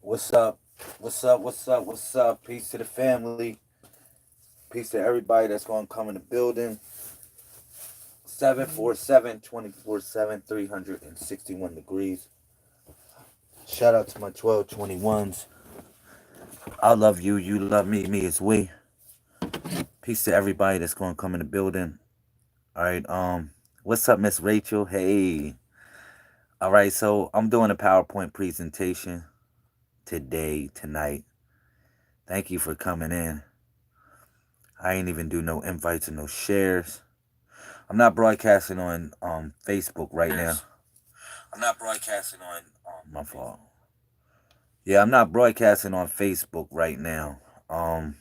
What's up? What's up? What's up? What's up? Peace to the family. Peace to everybody that's going to come in the building. 747 24/7, 361 degrees. Shout out to my 1221s. I love you. You love me. Me is we. Peace to everybody that's going to come in the building. All right. What's up, Miss Rachel? Hey. All right. So I'm doing a PowerPoint presentation tonight. Thank you for coming in. I ain't even do no invites or no shares. I'm not broadcasting on Facebook right now. I'm not broadcasting on. My fault. Yeah, I'm not broadcasting on Facebook right now. Um,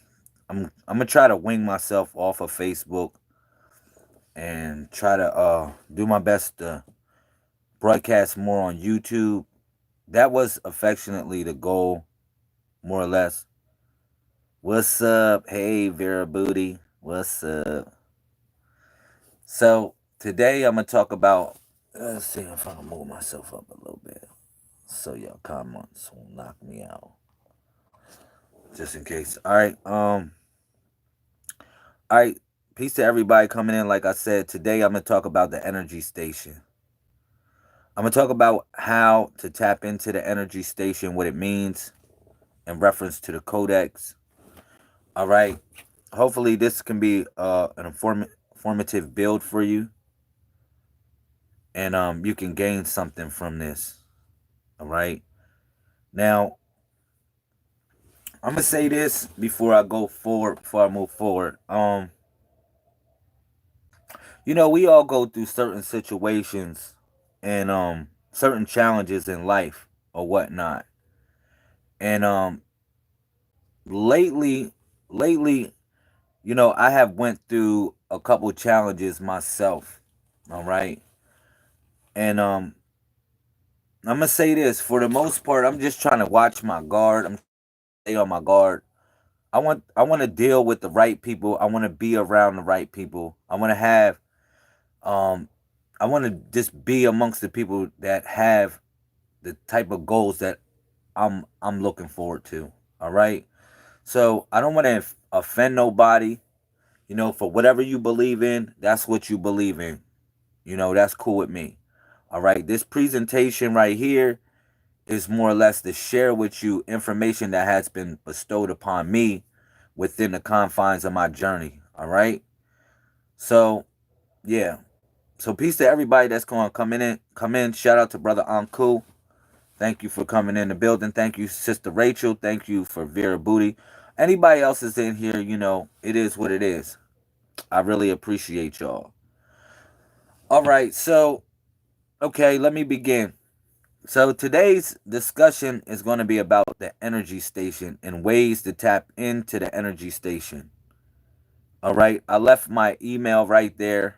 I'm gonna try to wing myself off of Facebook and try to do my best to broadcast more on YouTube. That was affectionately the goal, more or less. What's up? Hey, Vera Booty. What's up? So today I'm gonna talk about. Let's see if I can move myself up a little bit so your comments won't knock me out. Just in case. All right. Peace to everybody coming in. Like I said, today I'm gonna talk about the energy station. I'm gonna talk about how to tap into the energy station, what it means in reference to the codex. All right. Hopefully this can be an informative build for you, and you can gain something from this. All right. Now I'm gonna say this before I go forward. Before I move forward, we all go through certain situations and certain challenges in life or whatnot. And lately, lately, I have went through a couple challenges myself. All right, and I'm gonna say this for the most part. I'm just trying to watch my guard. I'm stay on my guard. I want to deal with the right people. I want to be around the right people. Um I want to just be amongst the people that have the type of goals that I'm looking forward to. All right. So I don't want to offend nobody. For whatever you believe in, that's what you believe in. That's cool with me. All right. This presentation right here is more or less to share with you information that has been bestowed upon me within the confines of my journey. All right. So yeah. So peace to everybody that's going to come in. Come in. Shout out to brother Anku. Thank you for coming in the building. Thank you, Sister Rachel. Thank you for Vera Booty. Anybody else is in here, it is what it is. I really appreciate y'all. All right, so, okay, let me begin. So today's discussion is going to be about the energy station and ways to tap into the energy station. All right, I left my email right there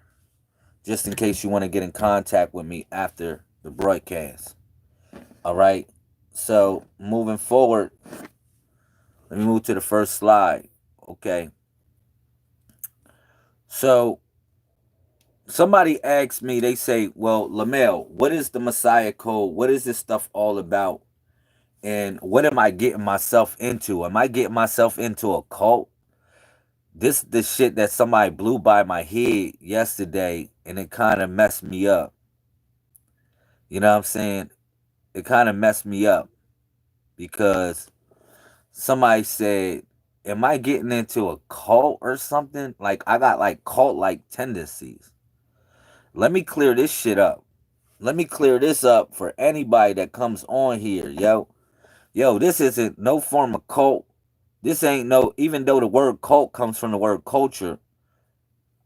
just in case you want to get in contact with me after the broadcast. All right, so moving forward, let me move to the first slide. Okay. So somebody asked me, they say, well, Lamel, what is the Messiah Code? What is this stuff all about? And what am I getting myself into? Am I getting myself into a cult? This the shit that somebody blew by my head yesterday and it kind of messed me up. You know what I'm saying? It kind of messed me up because somebody said, am I getting into a cult or something? Like I got like cult like tendencies. Let me clear this shit up. Let me clear this up for anybody that comes on here, yo. Yo, this isn't no form of cult. This ain't no, even though the word cult comes from the word culture,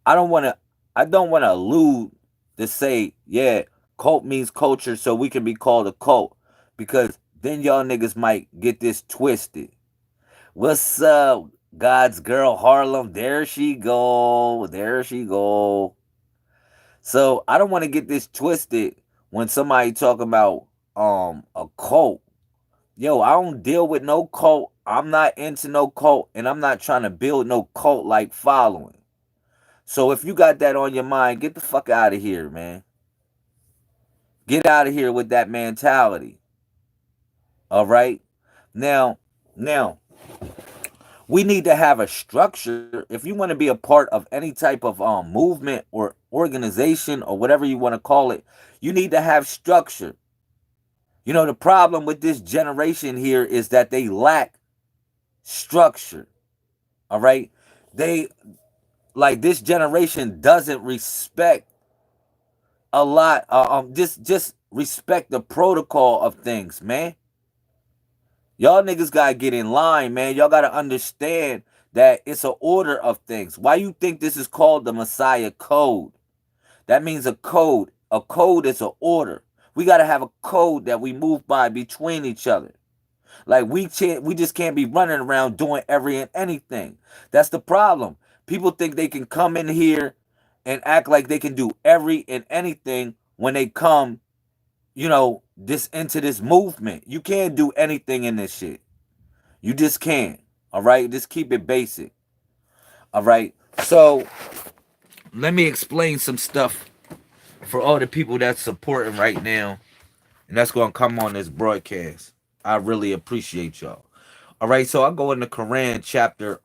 I don't want to, I don't want to allude to say, yeah, cult means culture, so we can be called a cult. Because then y'all niggas might get this twisted. What's up, God's girl Harlem? There she go. There she go. So I don't want to get this twisted when somebody talk about a cult. Yo, I don't deal with no cult. I'm not into no cult, and I'm not trying to build no cult like following. So if you got that on your mind, get the fuck out of here, man. Get out of here with that mentality. All right? Now, now we need to have a structure. If you want to be a part of any type of movement or organization or whatever you want to call it, you need to have structure. You know, the problem with this generation here is that they lack structure. All right? They like this generation doesn't respect a lot just respect the protocol of things, man. Y'all niggas gotta get in line, man. Y'all gotta understand that it's an order of things. Why you think this is called the Messiah Code? That means a code. A code is an order. We gotta have a code that we move by between each other. Like we just can't be running around doing every and anything. That's the problem. People think they can come in here and act like they can do every and anything when they come, this into this movement. You can't do anything in this shit. You just can't. All right? Just keep it basic. All right? So, let me explain some stuff for all the people that's supporting right now and that's going to come on this broadcast. I really appreciate y'all. All right, so I go in the Quran chapter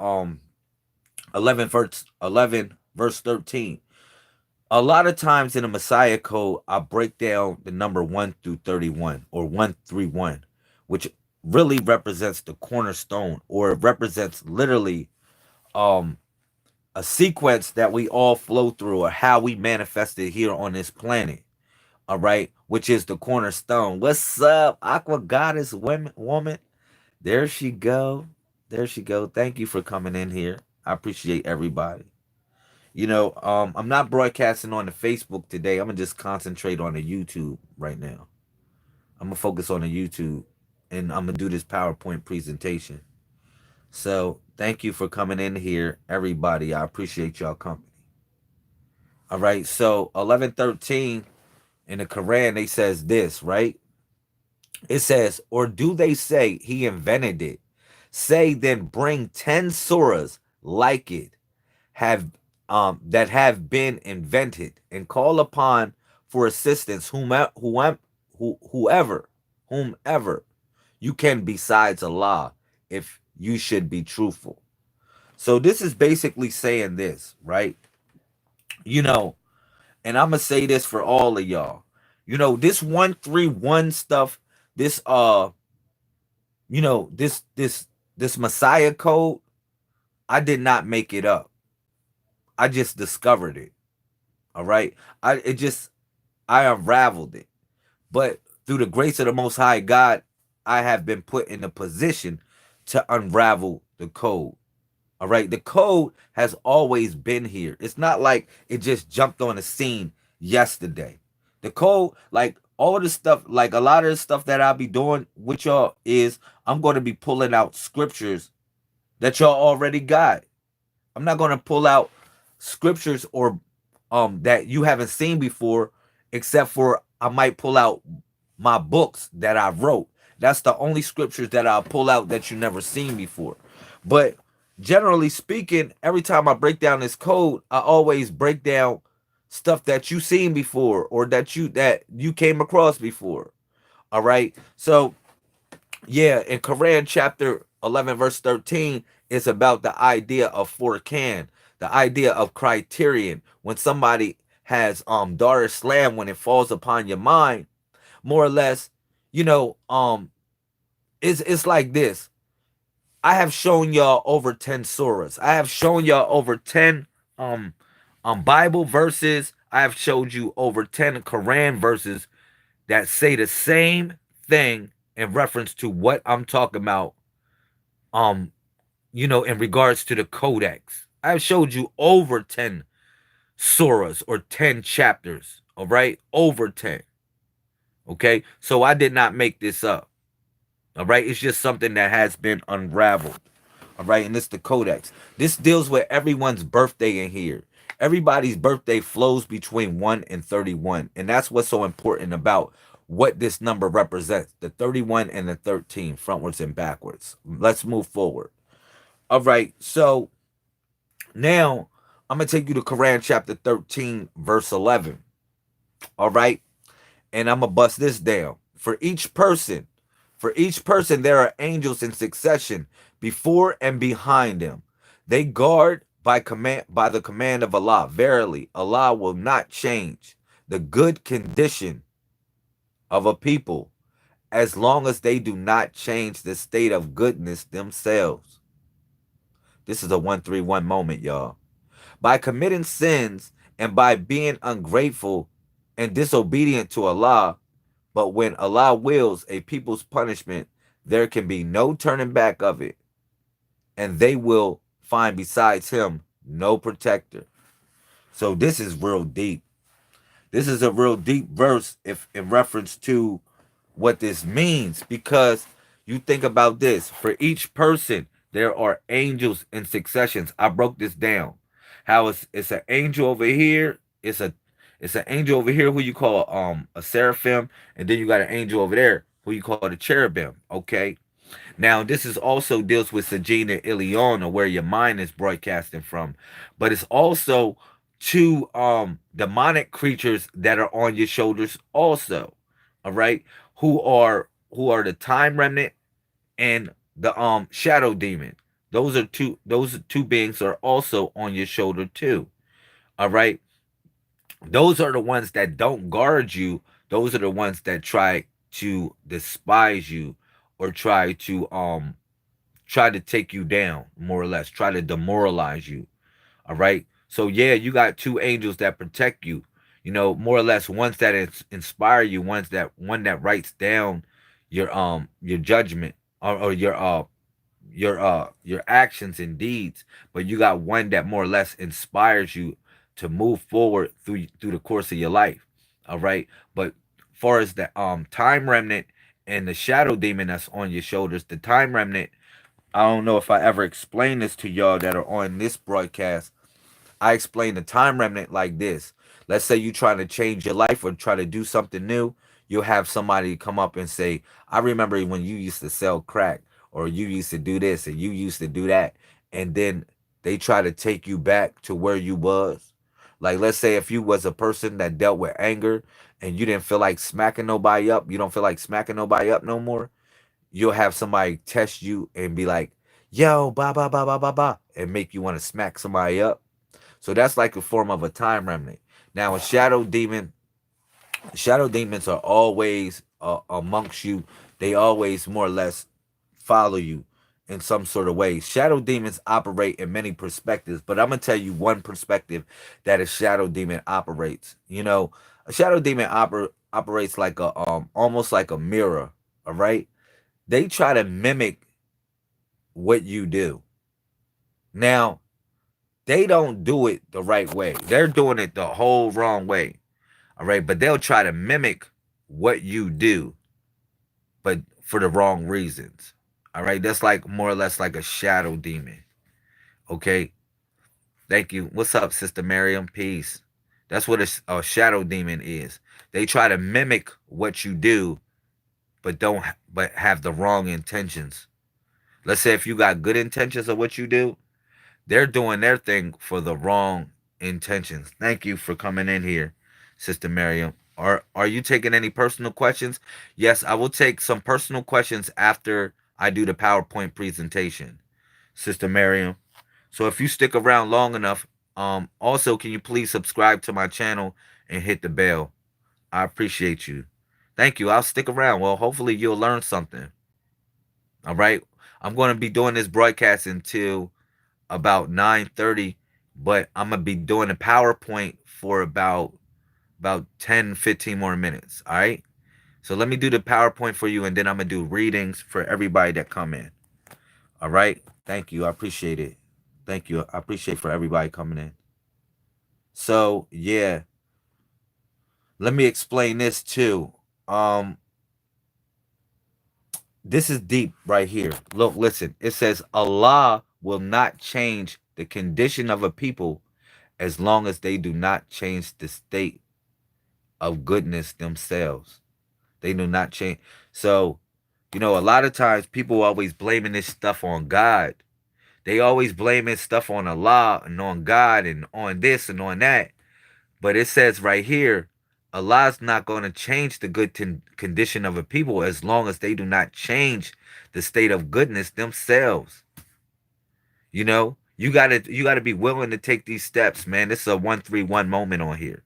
11 verse 13. A lot of times in the Messiah code, I break down the number 1 through 31 or 131, which really represents the cornerstone, or it represents literally um a sequence that we all flow through, or how we manifested here on this planet. All right, which is the cornerstone. What's up, Aqua Goddess woman? There she go. There she go. Thank you for coming in here. I appreciate everybody. I'm not broadcasting on the Facebook today. I'm gonna just concentrate on the YouTube right now. I'm gonna focus on the YouTube, and I'm gonna do this PowerPoint presentation. So thank you for coming in here, everybody. I appreciate y'all company. All right. So 11:13 in the Quran, they says this, right? It says, or do they say he invented it? Say then bring 10 surahs like it have that have been invented, and call upon for assistance whomever you can besides Allah, if you should be truthful. So this is basically saying this, right? You know, and I'm gonna say this for all of y'all. This 131 stuff, this this Messiah code, I did not make it up. I just discovered it. All right. I unraveled it. But through the grace of the Most High God, I have been put in a position to unravel the code. All right. The code has always been here. It's not like it just jumped on the scene yesterday. The code, like all the stuff, like a lot of the stuff that I'll be doing with y'all is I'm going to be pulling out scriptures that y'all already got. I'm not going to pull out scriptures or that you haven't seen before, except for I might pull out my books that I wrote. That's the only scriptures that I'll pull out that you never seen before. But generally speaking, every time I break down this code, I always break down stuff that you seen before, or that you came across before. All right. So yeah, in Quran chapter 11 verse 13, it's about the idea of forcan, the idea of criterion. When somebody has Dar Islam, when it falls upon your mind, more or less, you know, um it's like this. I have shown y'all over 10 surahs. I have shown y'all over 10 um Bible verses. I have showed you over 10 Quran verses that say the same thing in reference to what I'm talking about, um, in regards to the codex. I've showed you over 10 surahs or 10 chapters, all right? Over 10. Okay? So I did not make this up. All right? It's just something that has been unraveled. All right? And it's the codex. This deals with everyone's birthday in here. Everybody's birthday flows between 1 and 31. And that's what's so important about what this number represents, the 31 and the 13, frontwards and backwards. Let's move forward. All right. So now I'm going to take you to Quran chapter 13, verse 11. All right. And I'm going to bust this down. For each person For each person there are angels in succession before and behind him. They guard by the command of Allah. Verily, Allah will not change the good condition of a people as long as they do not change the state of goodness themselves. This is a 131 moment, y'all. By committing sins and by being ungrateful and disobedient to Allah, but when Allah wills a people's punishment, there can be no turning back of it, and they will find besides him no protector. So this is real deep. This is a real deep verse if in reference to what this means, because you think about this. For each person, there are angels in successions. I broke this down. How it's an angel over here. It's an angel over here who you call a seraphim, and then you got an angel over there who you call the cherubim. Okay. Now this is also deals with Sajina Iliona, where your mind is broadcasting from, but it's also two demonic creatures that are on your shoulders also. All right, who are the time remnant and the shadow demon. Those two beings are also on your shoulder too. All right, those are the ones that don't guard you. Those are the ones that try to despise you or try to take you down, more or less, try to demoralize you. All right. So yeah, you got two angels that protect you. More or less, ones that inspire you, one that writes down your judgment, or your actions and deeds. But you got one that more or less inspires you to move forward through the course of your life. All right. But far as the time remnant and the shadow demon that's on your shoulders, the time remnant, I don't know if I ever explained this to y'all that are on this broadcast. I explain the time remnant like this. Let's say you trying to change your life or try to do something new. You'll have somebody come up and say, I remember when you used to sell crack, or you used to do this and you used to do that. And then they try to take you back to where you was. Like, let's say if you was a person that dealt with anger and you didn't feel like smacking nobody up, you don't feel like smacking nobody up no more, you'll have somebody test you and be like, yo, ba ba ba ba ba ba, and make you want to smack somebody up. So that's like a form of a time remnant. Now, a shadow demons are always amongst you. They always more or less follow you in some sort of way. Shadow demons operate in many perspectives, but I'm gonna tell you one perspective that a shadow demon operates. A shadow demon operates like a almost like a mirror. All right, they try to mimic what you do. Now, they don't do it the right way. They're doing it the whole wrong way. All right. But they'll try to mimic what you do, but for the wrong reasons. All right. That's like more or less like a shadow demon. Okay. Thank you. What's up, Sister Miriam? Peace. That's what a shadow demon is. They try to mimic what you do, but have the wrong intentions. Let's say if you got good intentions of what you do, they're doing their thing for the wrong intentions. Thank you for coming in here, Sister Miriam. Are you taking any personal questions? Yes, I will take some personal questions after I do the PowerPoint presentation, Sister Miriam. So if you stick around long enough, also can you please subscribe to my channel and hit the bell? I appreciate you. Thank you. I'll stick around. Well, hopefully you'll learn something. All right. I'm going to be doing this broadcast until about 9:30, but I'm gonna be doing a PowerPoint for about 10, 15 more minutes. All right. So let me do the PowerPoint for you, and then I'm gonna do readings for everybody that come in. All right. Thank you. I appreciate it. Thank you. I appreciate for everybody coming in. So yeah, let me explain this too. Um, this is deep right here. Look, listen. It says Allah will not change the condition of a people as long as they do not change the state of goodness themselves. They do not change. So, a lot of times people always blaming this stuff on God. They always blaming stuff on Allah and on God and on this and on that. But it says right here, Allah's not going to change the good condition of a people as long as they do not change the state of goodness themselves. You gotta be willing to take these steps, man. This is a 131 moment on here.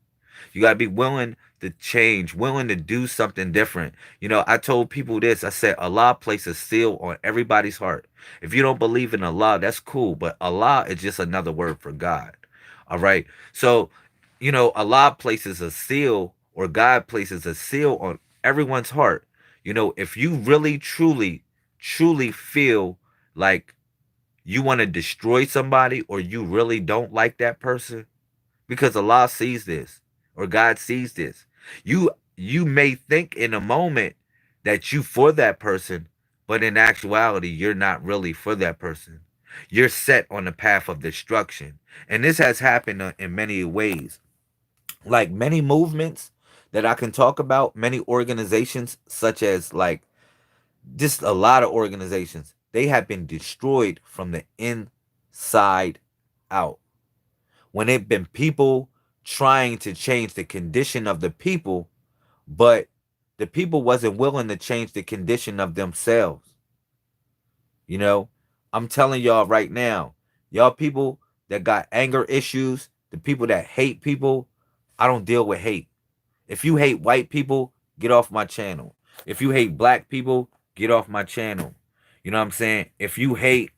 You gotta be willing to change, willing to do something different. I told people this. I said Allah placed a seal on everybody's heart. If you don't believe in Allah, that's cool, but Allah is just another word for God. All right. So, Allah places a seal, or God places a seal on everyone's heart. If you really, truly, truly feel like you want to destroy somebody, or you really don't like that person, because Allah sees this, or God sees this. You may think in a moment that you for that person, but in actuality you're not really for that person. You're set on the path of destruction. And this has happened in many ways. Like many movements that I can talk about, many organizations such as like just a lot of organizations, they have been destroyed from the inside out. When it been people trying to change the condition of the people, but the people wasn't willing to change the condition of themselves. You know, I'm telling y'all right now, y'all people that got anger issues, the people that hate people, I don't deal with hate. If you hate white people, get off my channel. If you hate black people, get off my channel. You know what I'm saying? If you hate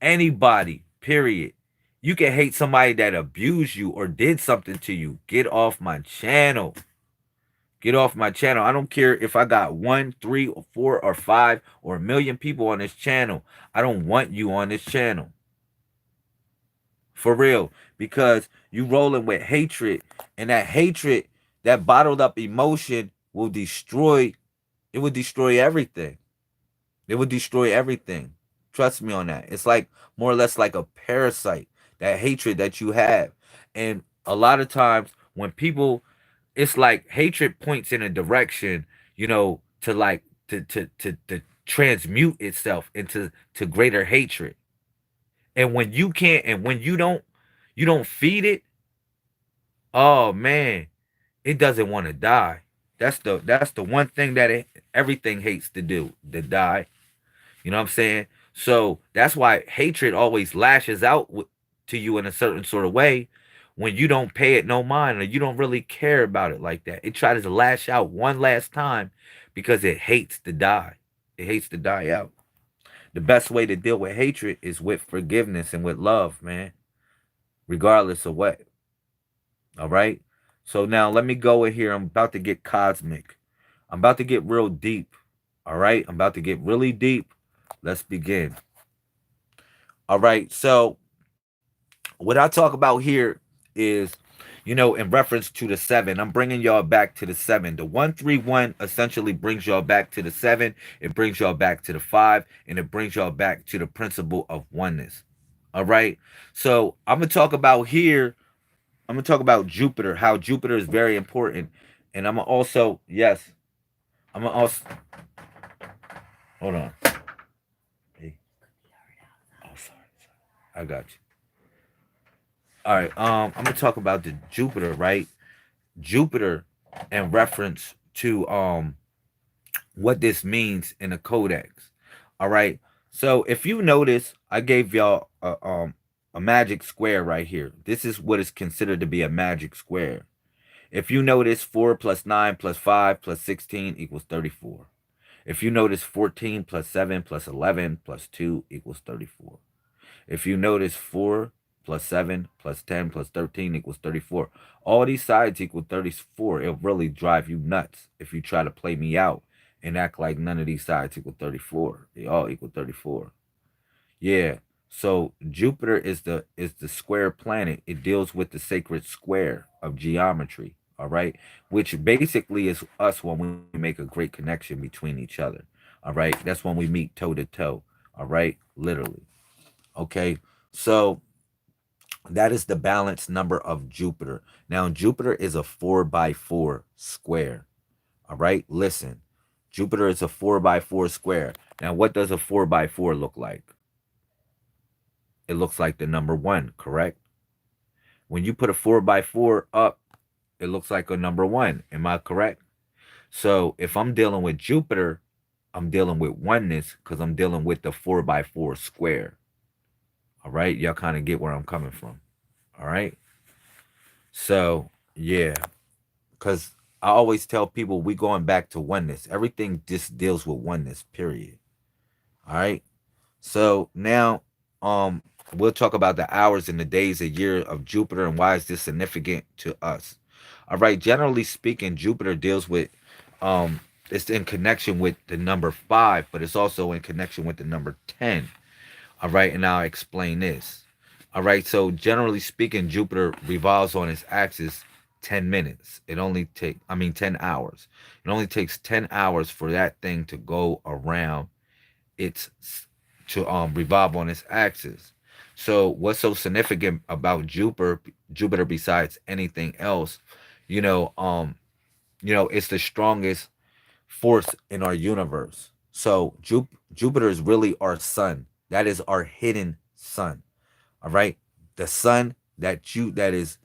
anybody, period. You can hate somebody that abused you or did something to you. Get off my channel. Get off my channel. I don't care if I got one, three, or four, or five, or a million people on this channel. I don't want you on this channel. For real. Because you rolling with hatred, and that hatred, that bottled up emotion will destroy, it will destroy everything. It would destroy everything. Trust me on that. It's like more or less like a parasite, that hatred that you have. And a lot of times when people, it's like hatred points in a direction, to like to transmute itself into to greater hatred. And when you can't, and when you don't feed it, oh man, it doesn't want to die. That's the one thing that everything hates to do, to die. You know what I'm saying? So that's why hatred always lashes out to you in a certain sort of way when you don't pay it no mind, or you don't really care about it like that. It tries to lash out one last time because it hates to die. It hates to die out. The best way to deal with hatred is with forgiveness and with love, man, regardless of what. All right? So now let me go in here. I'm about to get cosmic. I'm about to get real deep. All right? I'm about to get really deep. Let's begin. All right. So, what I talk about here is, in reference to the seven, I'm bringing y'all back to the seven. The 131 essentially brings y'all back to the seven. It brings y'all back to the five, and it brings y'all back to the principle of oneness. All right. So, I'm going to talk about here. I'm going to talk about Jupiter, how Jupiter is very important. And I'm going to also, yes, I'm going to also, hold on. Hey. Oh, sorry. I got you. All right. I'm gonna talk about the Jupiter, right? Jupiter, in reference to what this means in the codex. All right. So if you notice, I gave y'all a magic square right here. This is what is considered to be a magic square. If you notice, 4 plus 9 plus 5 plus 16 equals 34. If you notice, 14 plus 7 plus 11 plus 2 equals 34. If you notice, 4 plus 7 plus 10 plus 13 equals 34. All these sides equal 34. It'll really drive you nuts if you try to play me out and act like none of these sides equal 34. They all equal 34. Yeah. So Jupiter is the square planet. It deals with the sacred square of geometry. All right, which basically is us when we make a great connection between each other. All right, that's when we meet toe to toe. All right, literally. Okay, so that is the balanced number of Jupiter. Now, Jupiter is a 4 by 4 square. All right, listen. Jupiter is a 4 by 4 square. Now, what does a 4 by 4 look like? It looks like the number 1, correct? When you put a 4 by 4 up, it looks like a number one. Am I correct? So if I'm dealing with Jupiter, I'm dealing with oneness because I'm dealing with the 4 by 4 square. All right. Y'all kind of get where I'm coming from. All right. So, yeah. Because I always tell people we going back to oneness. Everything just deals with oneness, period. All right. So now we'll talk about the hours and the days a year of Jupiter and why is this significant to us. All right, generally speaking, Jupiter deals with it's in connection with the number 5, but it's also in connection with the number 10. All right, and I'll explain this. All right, so generally speaking, Jupiter revolves on its axis 10 minutes. It only take I mean 10 hours. It only takes 10 hours for that thing to go around its to revolve on its axis. So what's so significant about Jupiter besides anything else, you know, it's the strongest force in our universe. So Jupiter is really our sun. That is our hidden sun. All right? The sun that is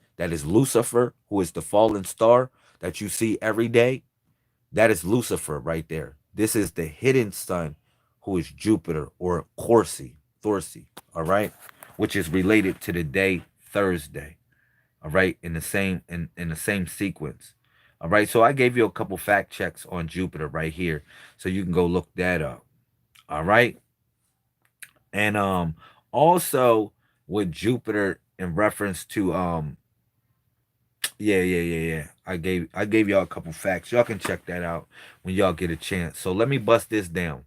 Lucifer, who is the fallen star that you see every day, that is Lucifer right there. This is the hidden sun, who is Jupiter or Thorsi, all right, which is related to the day Thursday, all right, in the same sequence. All right, so I gave you a couple fact checks on Jupiter right here, so you can go look that up. All right, and also with Jupiter in reference to yeah. I gave y'all a couple facts. Y'all can check that out when y'all get a chance. So let me bust this down.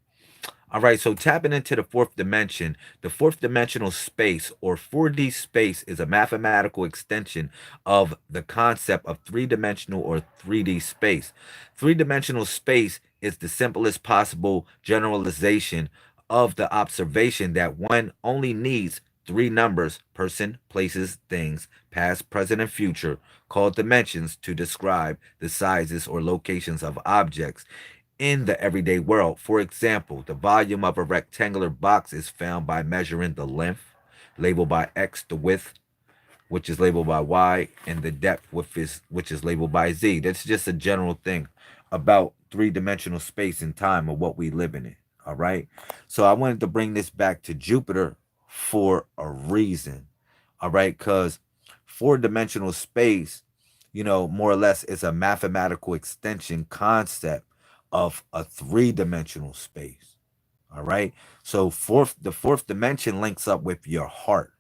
All right, so tapping into the fourth dimension, the fourth dimensional space or 4D space is a mathematical extension of the concept of three-dimensional or 3D space. Three-dimensional space is the simplest possible generalization of the observation that one only needs three numbers, person, places, things, past, present, and future, called dimensions to describe the sizes or locations of objects in the everyday world. For example, the volume of a rectangular box is found by measuring the length, labeled by X, the width, which is labeled by Y, and the depth, which is labeled by Z. That's just a general thing about three-dimensional space and time of what we live in it. All right. So I wanted to bring this back to Jupiter for a reason. All right, because four-dimensional space, more or less is a mathematical extension concept of a three-dimensional space. All right. So the fourth dimension links up with your heart.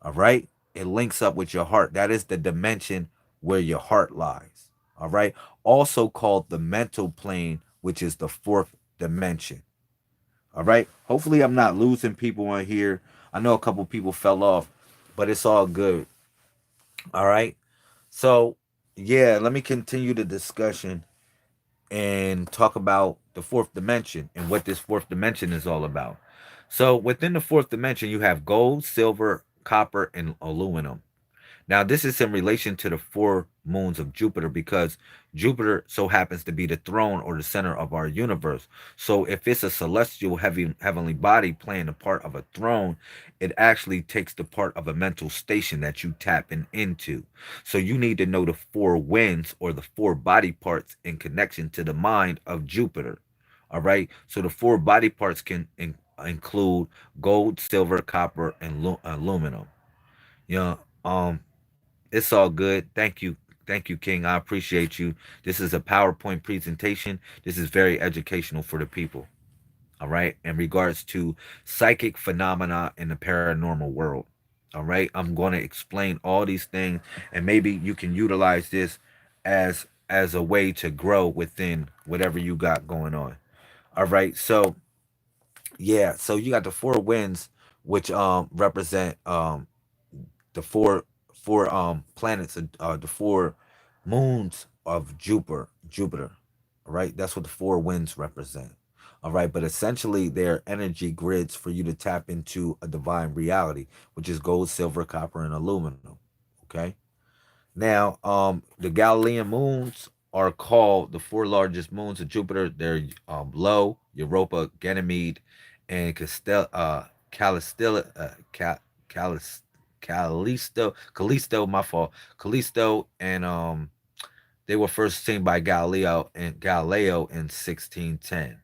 All right. It links up with your heart. That is the dimension where your heart lies. All right. Also called the mental plane, which is the fourth dimension. All right. Hopefully, I'm not losing people on here. I know a couple people fell off, but it's all good. All right. So, yeah, let me continue the discussion and talk about the fourth dimension and what this fourth dimension is all about. So, within the fourth dimension, you have gold, silver, copper, and aluminum. Now, this is in relation to the four moons of Jupiter because Jupiter so happens to be the throne or the center of our universe. So, if it's a celestial heavenly body playing the part of a throne, it actually takes the part of a mental station that you tapping into. So, you need to know the four winds or the four body parts in connection to the mind of Jupiter. All right. So, the four body parts can include gold, silver, copper, and aluminum. Yeah. It's all good. Thank you. Thank you, King. I appreciate you. This is a PowerPoint presentation. This is very educational for the people. All right. In regards to psychic phenomena in the paranormal world. All right. I'm going to explain all these things and maybe you can utilize this as a way to grow within whatever you got going on. All right. So, yeah, so you got the four winds which represent the four planets, the four moons of Jupiter. All right, that's what the four winds represent. All right, but essentially they're energy grids for you to tap into a divine reality, which is gold, silver, copper, and aluminum. Okay. Now, the Galilean moons are called the four largest moons of Jupiter. They're Io, Europa, Ganymede, and Callistilla, Callisto, my fault. Callisto and they were first seen by Galileo in 1610.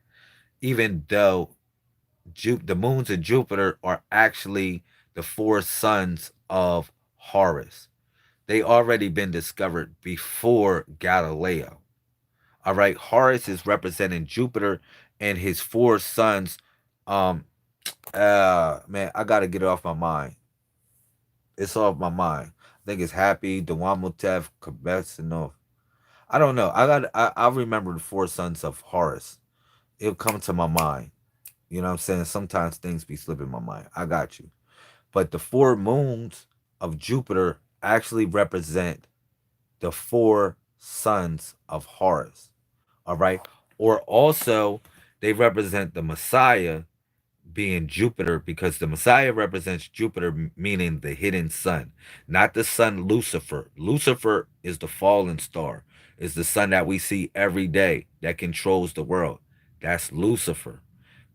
Even though the moons of Jupiter are actually the four sons of Horus. They already been discovered before Galileo. All right, Horus is representing Jupiter and his four sons. Um, man, I gotta get it off my mind. It's off my mind. I think it's Happy, Dewamutef, Kabetsanov. I don't know. I remember the four sons of Horus. It'll come to my mind. You know what I'm saying? Sometimes things be slipping my mind. I got you. But the four moons of Jupiter actually represent the four sons of Horus. All right. Or also, they represent the Messiah being Jupiter because the Messiah represents Jupiter, meaning the hidden sun, not the sun Lucifer. Lucifer is the fallen star, is the sun that we see every day that controls the world. That's Lucifer.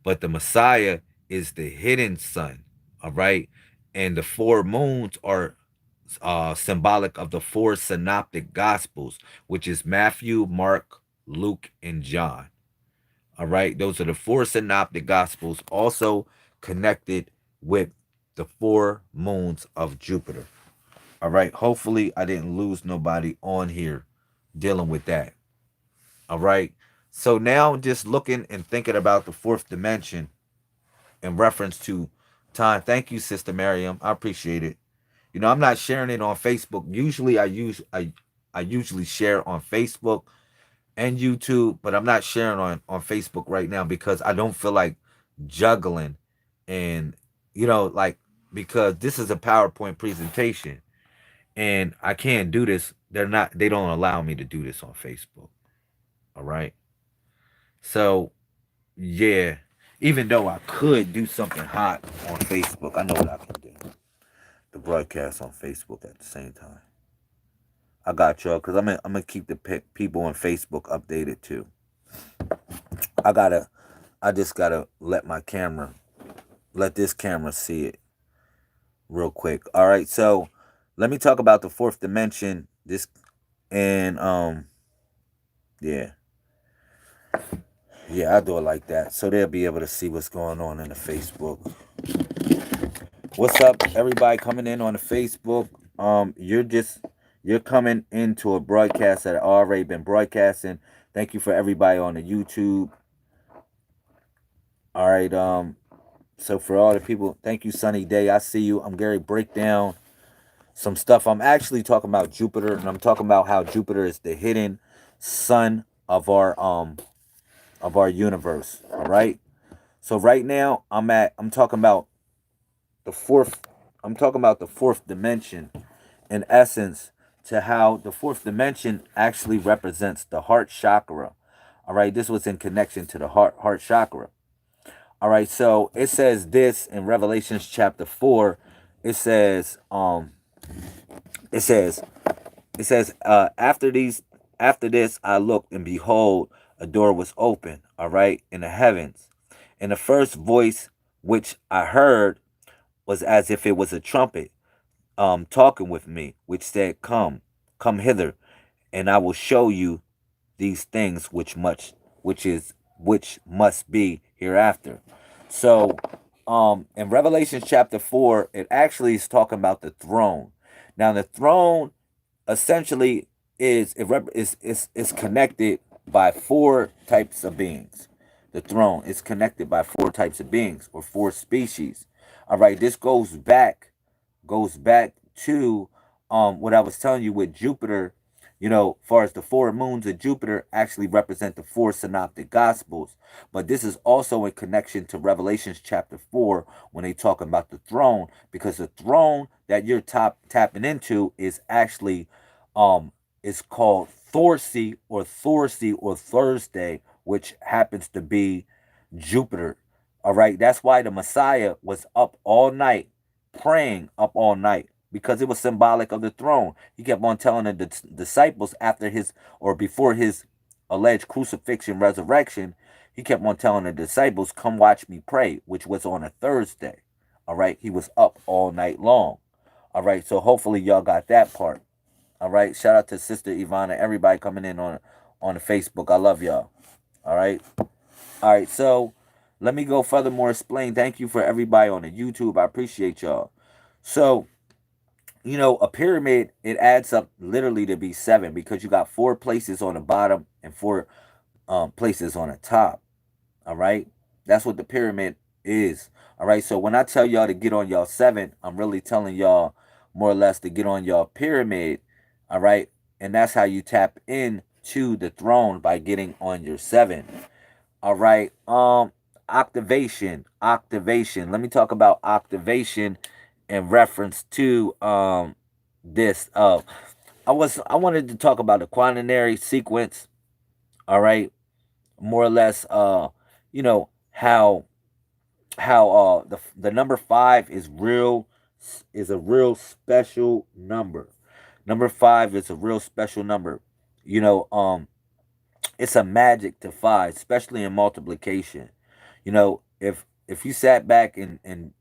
But the Messiah is the hidden sun, all right? And the four moons are symbolic of the four synoptic gospels, which is Matthew, Mark, Luke, and John. All right, those are the four synoptic gospels, also connected with the four moons of Jupiter. All right, hopefully I didn't lose nobody on here dealing with that. All right, so now just looking and thinking about the fourth dimension in reference to time. Thank you, Sister Miriam. I appreciate it. You know, I'm not sharing it on Facebook. Usually, I usually share on Facebook and YouTube, but I'm not sharing on Facebook right now because I don't feel like juggling and like because this is a PowerPoint presentation and I can't do this. They don't allow me to do this on Facebook. All right. So yeah, even though I could do something hot on Facebook, I know what I can do. The broadcast on Facebook at the same time. I got y'all because I'm gonna keep the people on Facebook updated too. I gotta I just gotta let this camera see it real quick. All right, so let me talk about the fourth dimension. This and yeah, yeah, I do it like that, so they'll be able to see what's going on in the Facebook. What's up, everybody coming in on the Facebook? You're coming into a broadcast that already been broadcasting. Thank you for everybody on the YouTube. All right, so for all the people, thank you, Sunny Day. I see you. I'm Gary. Break down some stuff. I'm actually talking about Jupiter, and I'm talking about how Jupiter is the hidden sun of our universe. All right. So right now, I'm talking about the fourth. I'm talking about the fourth dimension, in essence, to how the fourth dimension actually represents the heart chakra. All right. This was in connection to the heart chakra. All right, so it says this in Revelations chapter 4. It says, it says, after this, I looked and behold, a door was open. All right, in the heavens, and the first voice which I heard was as if it was a trumpet, talking with me, which said, come hither, and I will show you these things which must be hereafter. So in Revelation chapter 4, it actually is talking about the throne. Now the throne essentially is connected by four types of beings. The throne is connected by four types of beings or four species. All right, this goes back to what I was telling you with Jupiter. Far as the four moons of Jupiter actually represent the four synoptic gospels, but this is also in connection to Revelations chapter 4 when they talk about the throne, because the throne that you're tapping into is actually is called Thorsey or Thursday, which happens to be Jupiter. All right, that's why the Messiah was up all night, praying up all night, because it was symbolic of the throne. He kept on telling the disciples after his or before his alleged crucifixion, resurrection, he kept on telling the disciples, "Come watch me pray," which was on a Thursday. All right, he was up all night long. All right, so hopefully y'all got that part. All right, shout out to Sister Ivana, everybody coming in on the Facebook. I love y'all. All right, all right. So let me go furthermore explain. Thank you for everybody on the YouTube. I appreciate y'all. So a pyramid, it adds up literally to be seven because you got four places on the bottom and four places on the top. All right, that's what the pyramid is. All right, so when I tell y'all to get on y'all seven, I'm really telling y'all more or less to get on y'all pyramid. All right, and that's how you tap in to the throne, by getting on your seven. All right. Octavation. Let me talk about octavation in reference to this. I wanted to talk about the quaternary sequence. All right, more or less. How the number five is a real special number. Number five is a real special number. You know, it's a magic to five, especially in multiplication. If you sat back and I'm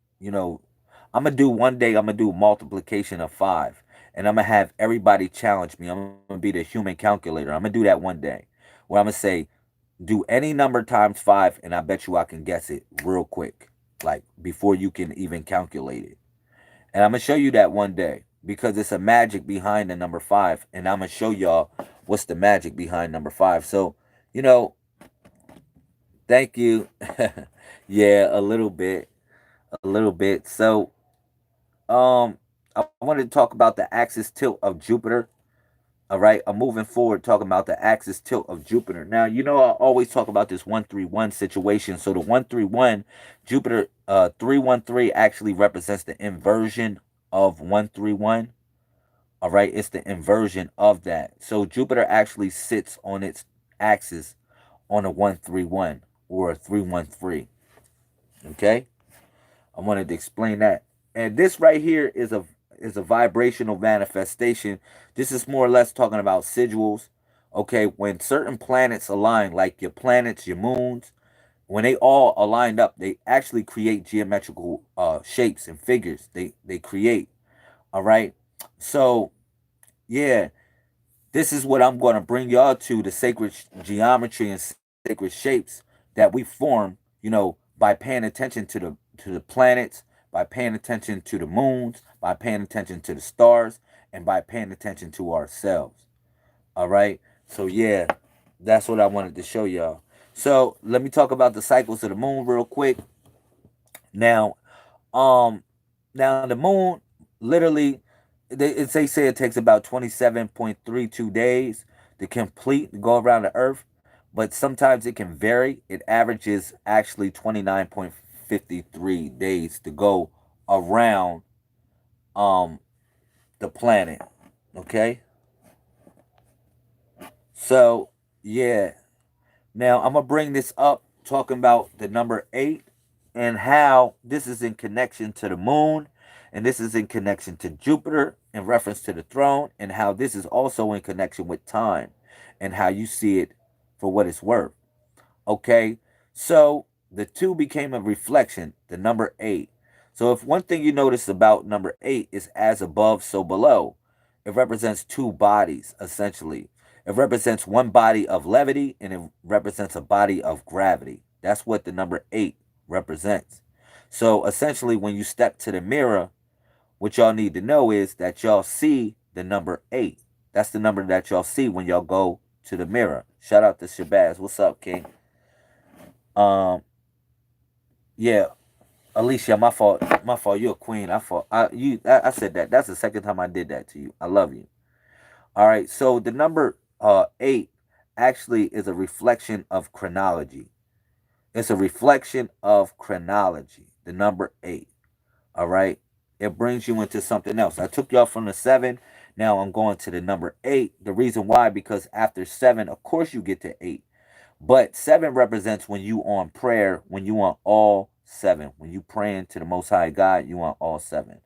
gonna do one day, I'm gonna do multiplication of five, and I'm gonna have everybody challenge me. I'm gonna be the human calculator. I'm gonna do that one day, where I'm gonna say, do any number times five, and I bet you I can guess it real quick, like before you can even calculate it. And I'm gonna show you that one day because it's a magic behind the number five, and I'm gonna show y'all what's the magic behind number five. So, you know, thank you. Yeah, a little bit. So, I wanted to talk about the axis tilt of Jupiter. All right, I'm moving forward talking about the axis tilt of Jupiter. Now, I always talk about this 131 situation. So the 131, Jupiter 313 actually represents the inversion of 131. All right, it's the inversion of that. So Jupiter actually sits on its axis on a 131 or a 313. Okay? I wanted to explain that. And this right here is a vibrational manifestation. This is more or less talking about sigils. Okay, when certain planets align, like your planets, your moons, when they all aligned up, they actually create geometrical shapes and figures. They create. All right. So yeah, this is what I'm going to bring y'all to, the sacred geometry and sacred shapes that we form, by paying attention to the planets, by paying attention to the moons, by paying attention to the stars, and by paying attention to ourselves. All right? So yeah, that's what I wanted to show y'all. So, let me talk about the cycles of the moon real quick. Now, um now the moon literally, they say it takes about 27.32 days to complete to go around the earth, but sometimes it can vary. It averages actually 29.53 days to go around um the planet. Okay? So, yeah. Now I'm gonna bring this up talking about the number 8 and how this is in connection to the moon, and this is in connection to Jupiter in reference to the throne, and how this is also in connection with time and how you see it for what it's worth. Okay, so the two became a reflection, the number 8. So if one thing you notice about number 8 is as above, so below, it represents two bodies essentially. It represents one body of levity and it represents a body of gravity. That's what the number 8 represents. So essentially, when you step to the mirror, what y'all need to know is that y'all see the number 8. That's the number that y'all see when y'all go to the mirror. Shout out to Shabazz. What's up, King? Um, yeah, Alicia, my fault. My fault. You're a queen. I said that. That's the second time I did that to you. I love you. All right. So the number 8 actually is a reflection of chronology. It's a reflection of chronology. The number 8. All right. It brings you into something else. I took y'all from the 7. Now I'm going to the number 8. The reason why, because after 7, of course, you get to 8. But 7 represents when you on prayer, when you on all 7. When you praying to the Most High God, you on all 7.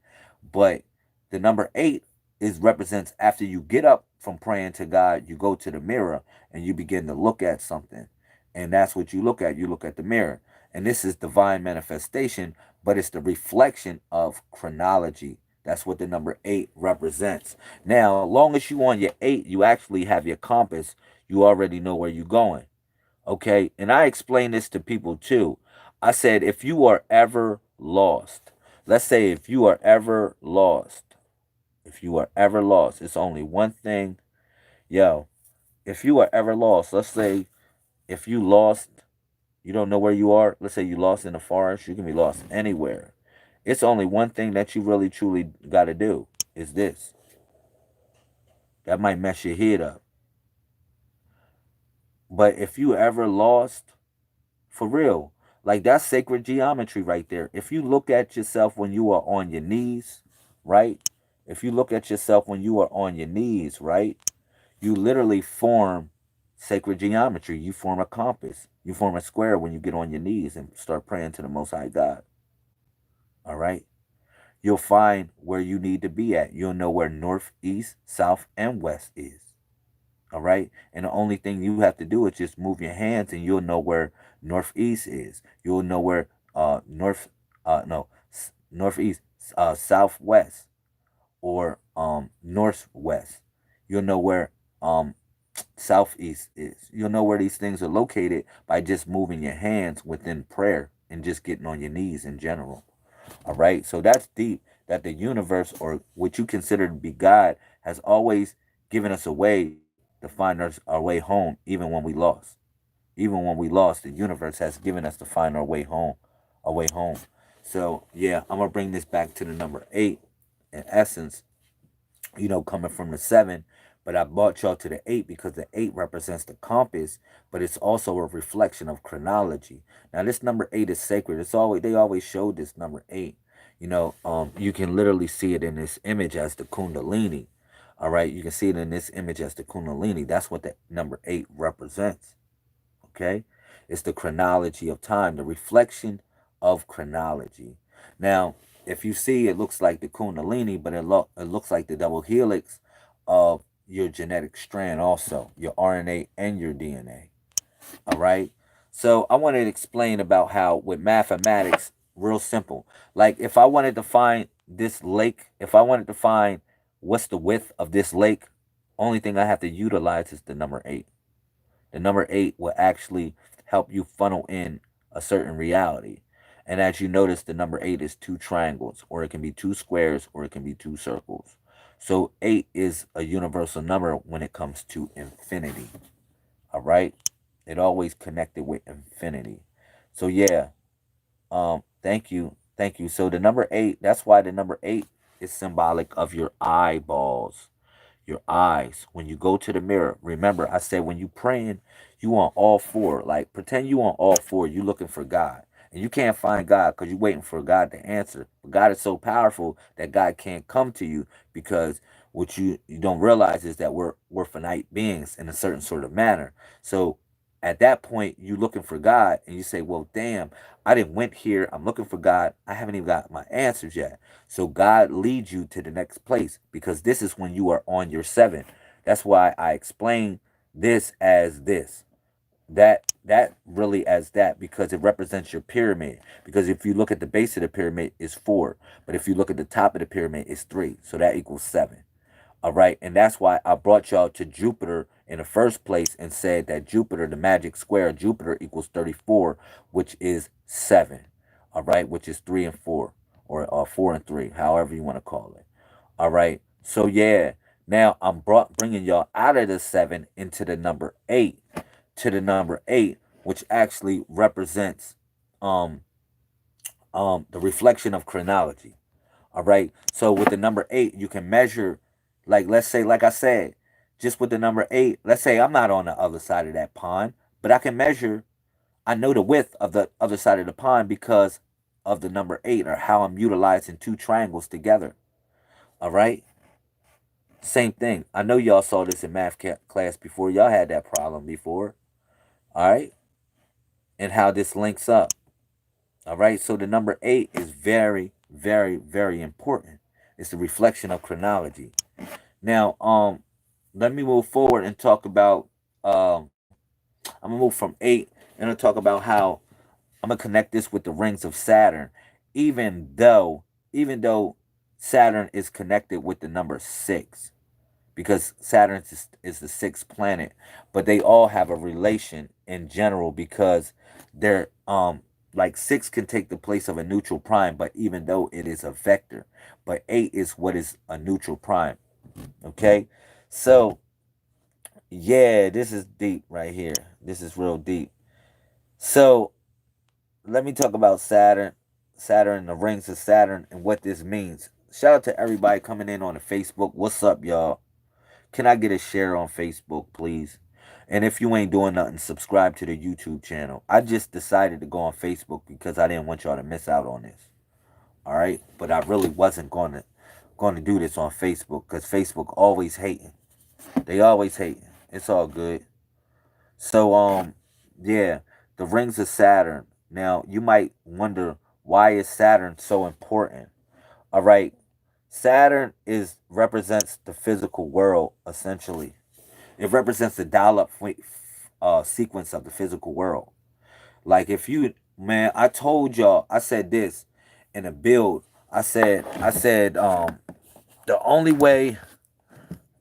But the number 8 is represents after you get up from praying to God, you go to the mirror and you begin to look at something. And that's what you look at. You look at the mirror. And this is divine manifestation, but it's the reflection of chronology. That's what the number 8 represents. Now, long as you on your 8, you actually have your compass. You already know where you're going. Okay? And I explain this to people too. I said, if you are ever lost, let's say if you are ever lost, if you are ever lost, it's only one thing. Yo, if you are ever lost, let's say if you lost, you don't know where you are. Let's say you lost in the forest, you can be lost anywhere. It's only one thing that you really truly got to do is this. That might mess your head up. But if you ever lost, for real, like that's sacred geometry right there. If you look at yourself when you are on your knees, right? If you look at yourself when you are on your knees, right? You literally form sacred geometry. You form a compass. You form a square when you get on your knees and start praying to the Most High God. All right? You'll find where you need to be at. You'll know where north, east, south, and west is. All right? And the only thing you have to do is just move your hands and you'll know where northeast is. You'll know where north no northeast southwest or northwest. You'll know where southeast is. You'll know where these things are located by just moving your hands within prayer and just getting on your knees in general. All right. So that's deep that the universe, or what you consider to be God, has always given us a way to find our way home, even when we lost. Even when we lost, the universe has given us to find our way home. Our way home. So, yeah, I'm going to bring this back to the number 8. In essence, coming from the 7, but I brought y'all to the 8 because the 8 represents the compass, but it's also a reflection of chronology. Now, this number 8 is sacred. It's always They always showed this number 8. You can literally see it in this image as the Kundalini. All right, you can see it in this image as the Kundalini. That's what the number 8 represents. Okay, it's the chronology of time, the reflection of chronology. Now, if you see, it looks like the Kundalini, but it looks like the double helix of your genetic strand, also your RNA and your DNA. All right. So I wanted to explain about how with mathematics, real simple. Like if I wanted to find this lake, if I wanted to find what's the width of this lake, only thing I have to utilize is the number 8. The number 8 will actually help you funnel in a certain reality. And as you notice, the number 8 is two triangles, or it can be two squares, or it can be two circles. So 8 is a universal number when it comes to infinity. All right? It always connected with infinity. So yeah, thank you. Thank you. So the number 8, that's why the number 8 is symbolic of your eyeballs, your eyes. When you go to the mirror, remember I said when you praying, you on all four. Like pretend you on all four, you looking for God. And you can't find God because you're waiting for God to answer. But God is so powerful that God can't come to you because what you don't realize is that we're finite beings in a certain sort of manner. So at that point, you looking for God and you say, well, damn, I didn't went here. I'm looking for God. I haven't even got my answers yet. So God leads you to the next place because this is when you are on your 7. That's why I explain this as this. That really as that because it represents your pyramid. Because if you look at the base of the pyramid, it's 4. But if you look at the top of the pyramid, it's 3. So that equals 7. All right. And that's why I brought y'all to Jupiter in the first place and said that Jupiter, the magic square, Jupiter equals 34, which is 7. All right. Which is 3 and 4 or 4 and 3, however you want to call it. All right. So, yeah. Now I'm bringing y'all out of the 7 into the number 8, to the number 8, which actually represents um the reflection of chronology. All right. So with the number 8, you can measure, like, let's say, like I said, just with the number 8, let's say I'm not on the other side of that pond, but I can measure, I know the width of the other side of the pond because of the number 8 or how I'm utilizing two triangles together. All right. Same thing. I know y'all saw this in math class before. Y'all had that problem before. All right. And how this links up. All right. So the number 8 is very, very, very important. It's a reflection of chronology. Now, let me move forward and talk about. I'm gonna move from 8 and I'll talk about how I'm gonna connect this with the rings of Saturn. Even though, even though Saturn is connected with the number 6 because Saturn is the sixth planet, but they all have a relation in general because they're like 6 can take the place of a neutral prime, but even though it is a vector, but 8 is what is a neutral prime. Okay, so yeah, this is deep right here. This is real deep. So let me talk about Saturn, the rings of Saturn, and what this means. Shout out to everybody coming in on the Facebook. What's up, y'all? Can I get a share on Facebook, please? And if you ain't doing nothing, subscribe to the YouTube channel. I just decided to go on Facebook because I didn't want y'all to miss out on this. All right, but I really wasn't going to do this on Facebook because Facebook always hating. They always hating. It's all good. So yeah, the rings of Saturn. Now you might wonder, why is Saturn so important? All right, Saturn is represents the physical world essentially. It represents the dial-up sequence of the physical world. Like if you, man, I told y'all, I said this in a build. I said the only way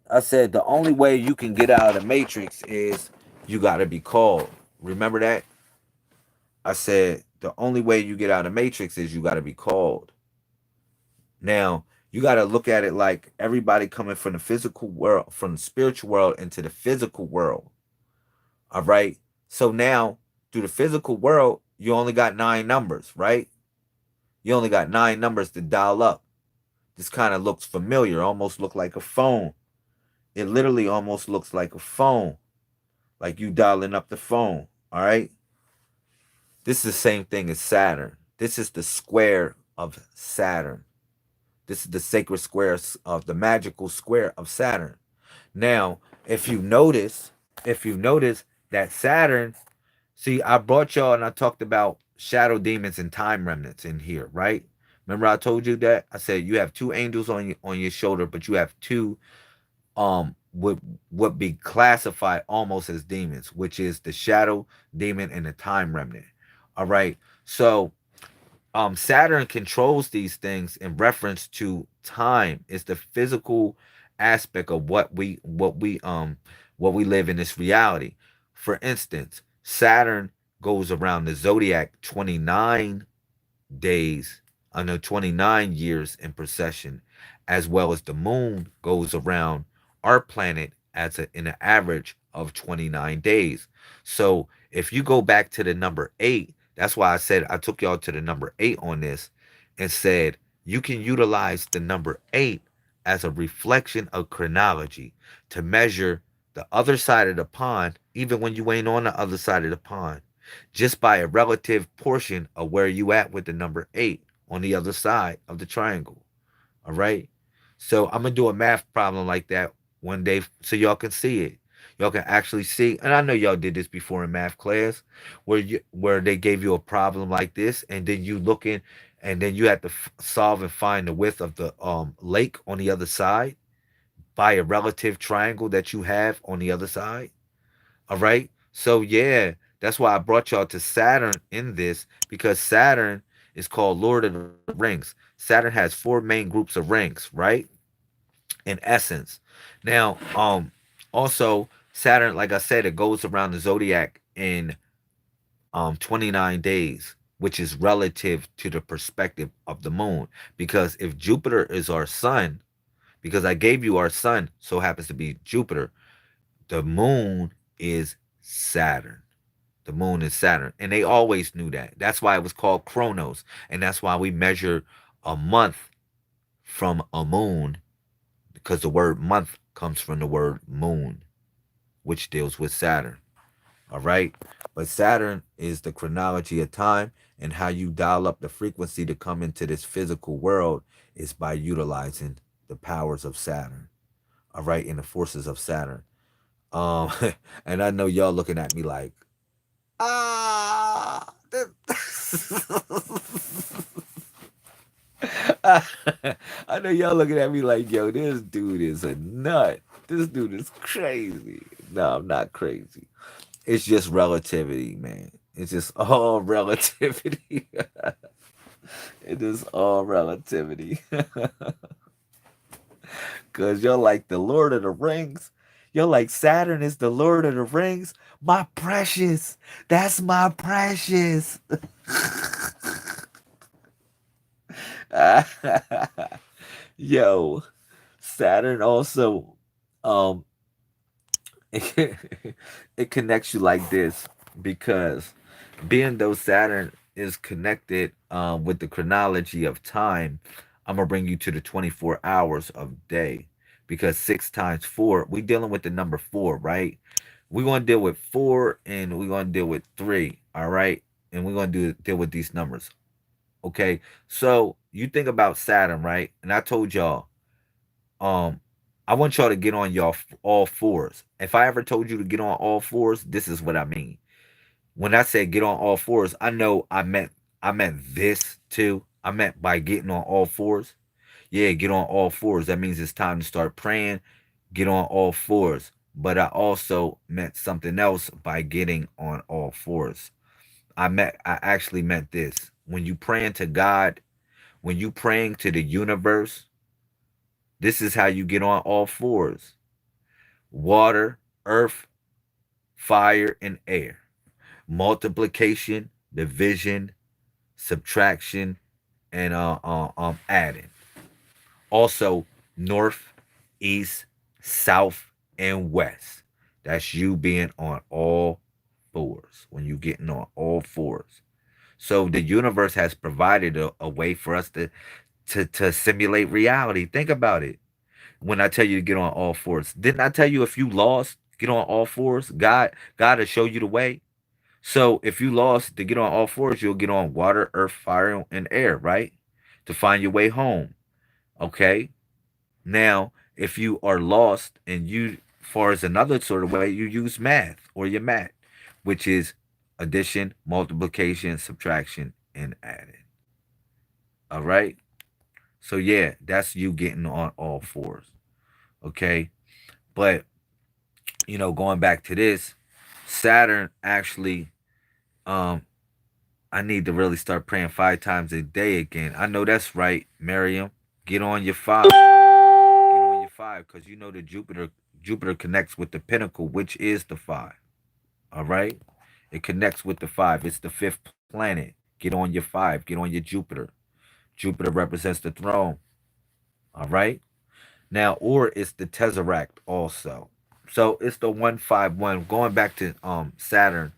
the only way you can get out of the matrix is you got to be called. Remember that? I said the only way you get out of the matrix is you got to be called. Now, you got to look at it like everybody coming from the physical world, from the spiritual world into the physical world. All right. So now, through the physical world, you only got 9 numbers, right? You only got 9 numbers to dial up. This kind of looks familiar, almost look like a phone. It literally almost looks like a phone, like you dialing up the phone. All right. This is the same thing as Saturn. This is the square of Saturn. This is the sacred square of the magical square of Saturn. Now, if you notice that Saturn, see, I brought y'all and I talked about shadow demons and time remnants in here, right? Remember I told you that? I said you have two angels on your shoulder, but you have two would be classified almost as demons, which is the shadow demon and the time remnant. All right. So Saturn controls these things in reference to time. It's the physical aspect of what we live in this reality. For instance, Saturn goes around the zodiac 29 days, I know 29 years in procession, as well as the moon goes around our planet in an average of 29 days. So if you go back to the number 8, that's why I said I took y'all to the number 8 on this and said you can utilize the number 8 as a reflection of chronology to measure the other side of the pond, even when you ain't on the other side of the pond, just by a relative portion of where you at with the number 8 on the other side of the triangle. All right. So I'm gonna do a math problem like that one day so y'all can see it. Y'all can actually see, and I know y'all did this before in math class, where they gave you a problem like this, and then you look in, and then you have to solve and find the width of the lake on the other side by a relative triangle that you have on the other side. All right. So yeah, that's why I brought y'all to Saturn in this, because Saturn is called Lord of the Rings. Saturn has 4 main groups of rings, right? In essence. Now, also Saturn, like I said, it goes around the zodiac in 29 days, which is relative to the perspective of the moon. Because if Jupiter is our sun, because I gave you our sun, so happens to be Jupiter, the moon is Saturn. The moon is Saturn. And they always knew that. That's why it was called Chronos. And that's why we measure a month from a moon, because the word month comes from the word moon, which deals with Saturn. All right. But Saturn is the chronology of time, and how you dial up the frequency to come into this physical world is by utilizing the powers of Saturn. All right. And the forces of Saturn. Um, and I know y'all looking at me like, ah, I know y'all looking at me like, yo, this dude is a nut. This dude is crazy. No, I'm not crazy. It's just relativity, man. It's just all relativity. It is all relativity. Cause you're like the Lord of the Rings. You're like Saturn is the Lord of the Rings. My precious. That's my precious. Yo, Saturn also um it connects you like this because being though Saturn is connected with the chronology of time, I'm gonna bring you to the 24 hours of day because six times four, we dealing with the number four, right? We're gonna deal with four and we're gonna deal with three, all right? And we're gonna deal with these numbers. Okay. So you think about Saturn, right? And I told y'all, um, I want y'all to get on y'all all fours. If I ever told you to get on all fours, this is what I mean. When I said get on all fours, I know I meant this too. I meant by getting on all fours. Yeah, get on all fours. That means it's time to start praying. Get on all fours. But I also meant something else by getting on all fours. I actually meant this. When you praying to God, when you praying to the universe, this is how you get on all fours. Water, earth, fire, and air. Multiplication, division, subtraction, and adding. Also, north, east, south, and west. That's you being on all fours. When you getting on all fours. So the universe has provided a way for us to simulate reality. Think about it. When I tell you to get on all fours, didn't I tell you if you lost, get on all fours? God will show you the way. So if you lost to get on all fours, you'll get on water, earth, fire, and air, right? To find your way home. Okay. Now, if you are lost and you, far as another sort of way, you use math or your math, which is addition, multiplication, subtraction, and adding. All right. So yeah, that's you getting on all fours. Okay. But going back to this, Saturn actually um I need to really start praying 5 times a day again. I know that's right, Miriam. Get on your five. Get on your five, because you know the Jupiter connects with the pinnacle, which is the five. All right? It connects with the five. It's the fifth planet. Get on your five. Get on your Jupiter. Jupiter represents the throne. All right? Now, or it's the Tesseract also. So it's the 151. Going back to Saturn,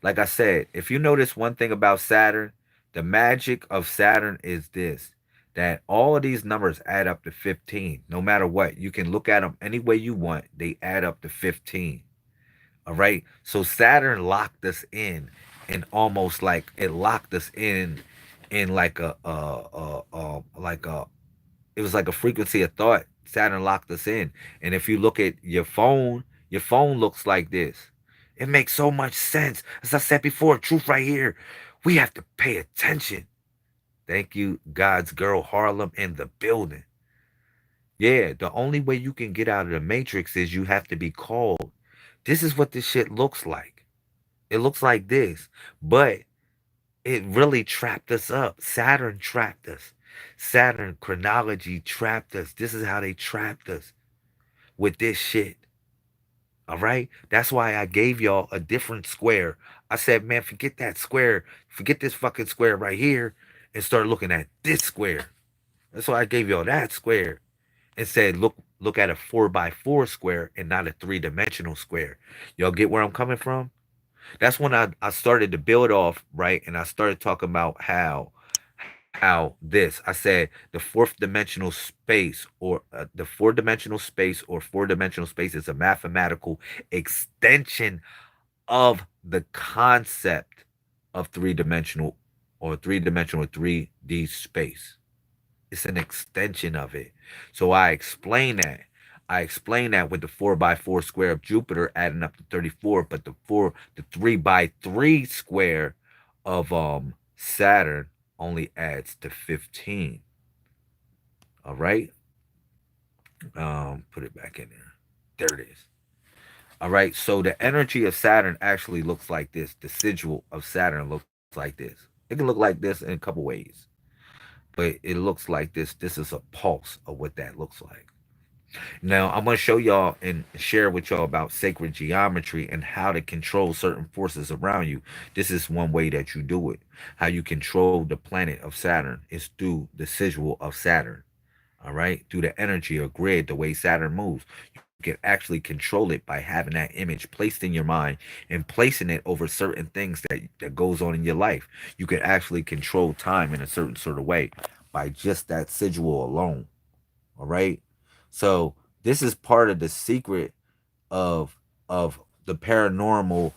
like I said, if you notice one thing about Saturn, the magic of Saturn is this, that all of these numbers add up to 15. No matter what, you can look at them any way you want. They add up to 15. All right. So Saturn locked us in, and almost like it locked us in like a it was like a frequency of thought. Saturn locked us in. And if you look at your phone looks like this. It makes so much sense. As I said before, truth right here. We have to pay attention. Thank you, God's girl Harlem in the building. Yeah, the only way you can get out of the matrix is you have to be called. This is what this shit looks like. It looks like this. But it really trapped us up. Saturn trapped us. Saturn chronology trapped us. This is how they trapped us with this shit. All right? That's why I gave y'all a different square. I said, man, forget that square. Forget this fucking square right here and start looking at this square. That's why I gave y'all that square and said, look at a 4 by 4 square and not a three-dimensional square. Y'all get where I'm coming from? That's when I started to build off, right? And I started talking about how this, I said the fourth dimensional space or the four-dimensional space or four-dimensional space is a mathematical extension of the concept of three-dimensional or three-dimensional 3D space. It's an extension of it. So I explain that. I explain that with the 4 by 4 square of Jupiter adding up to 34, but the 3 by 3 square of Saturn only adds to 15. All right. Put it back in there. There it is. All right. So the energy of Saturn actually looks like this. The sigil of Saturn looks like this. It can look like this in a couple ways, but it looks like this. This is a pulse of what that looks like. Now, I'm going to show y'all and share with y'all about sacred geometry and how to control certain forces around you. This is one way that you do it. How you control the planet of Saturn is through the sigil of Saturn. All right, through the energy or grid, the way Saturn moves, you can actually control it by having that image placed in your mind and placing it over certain things that goes on in your life. You can actually control time in a certain sort of way by just that sigil alone. All right. So this is part of the secret of of the paranormal.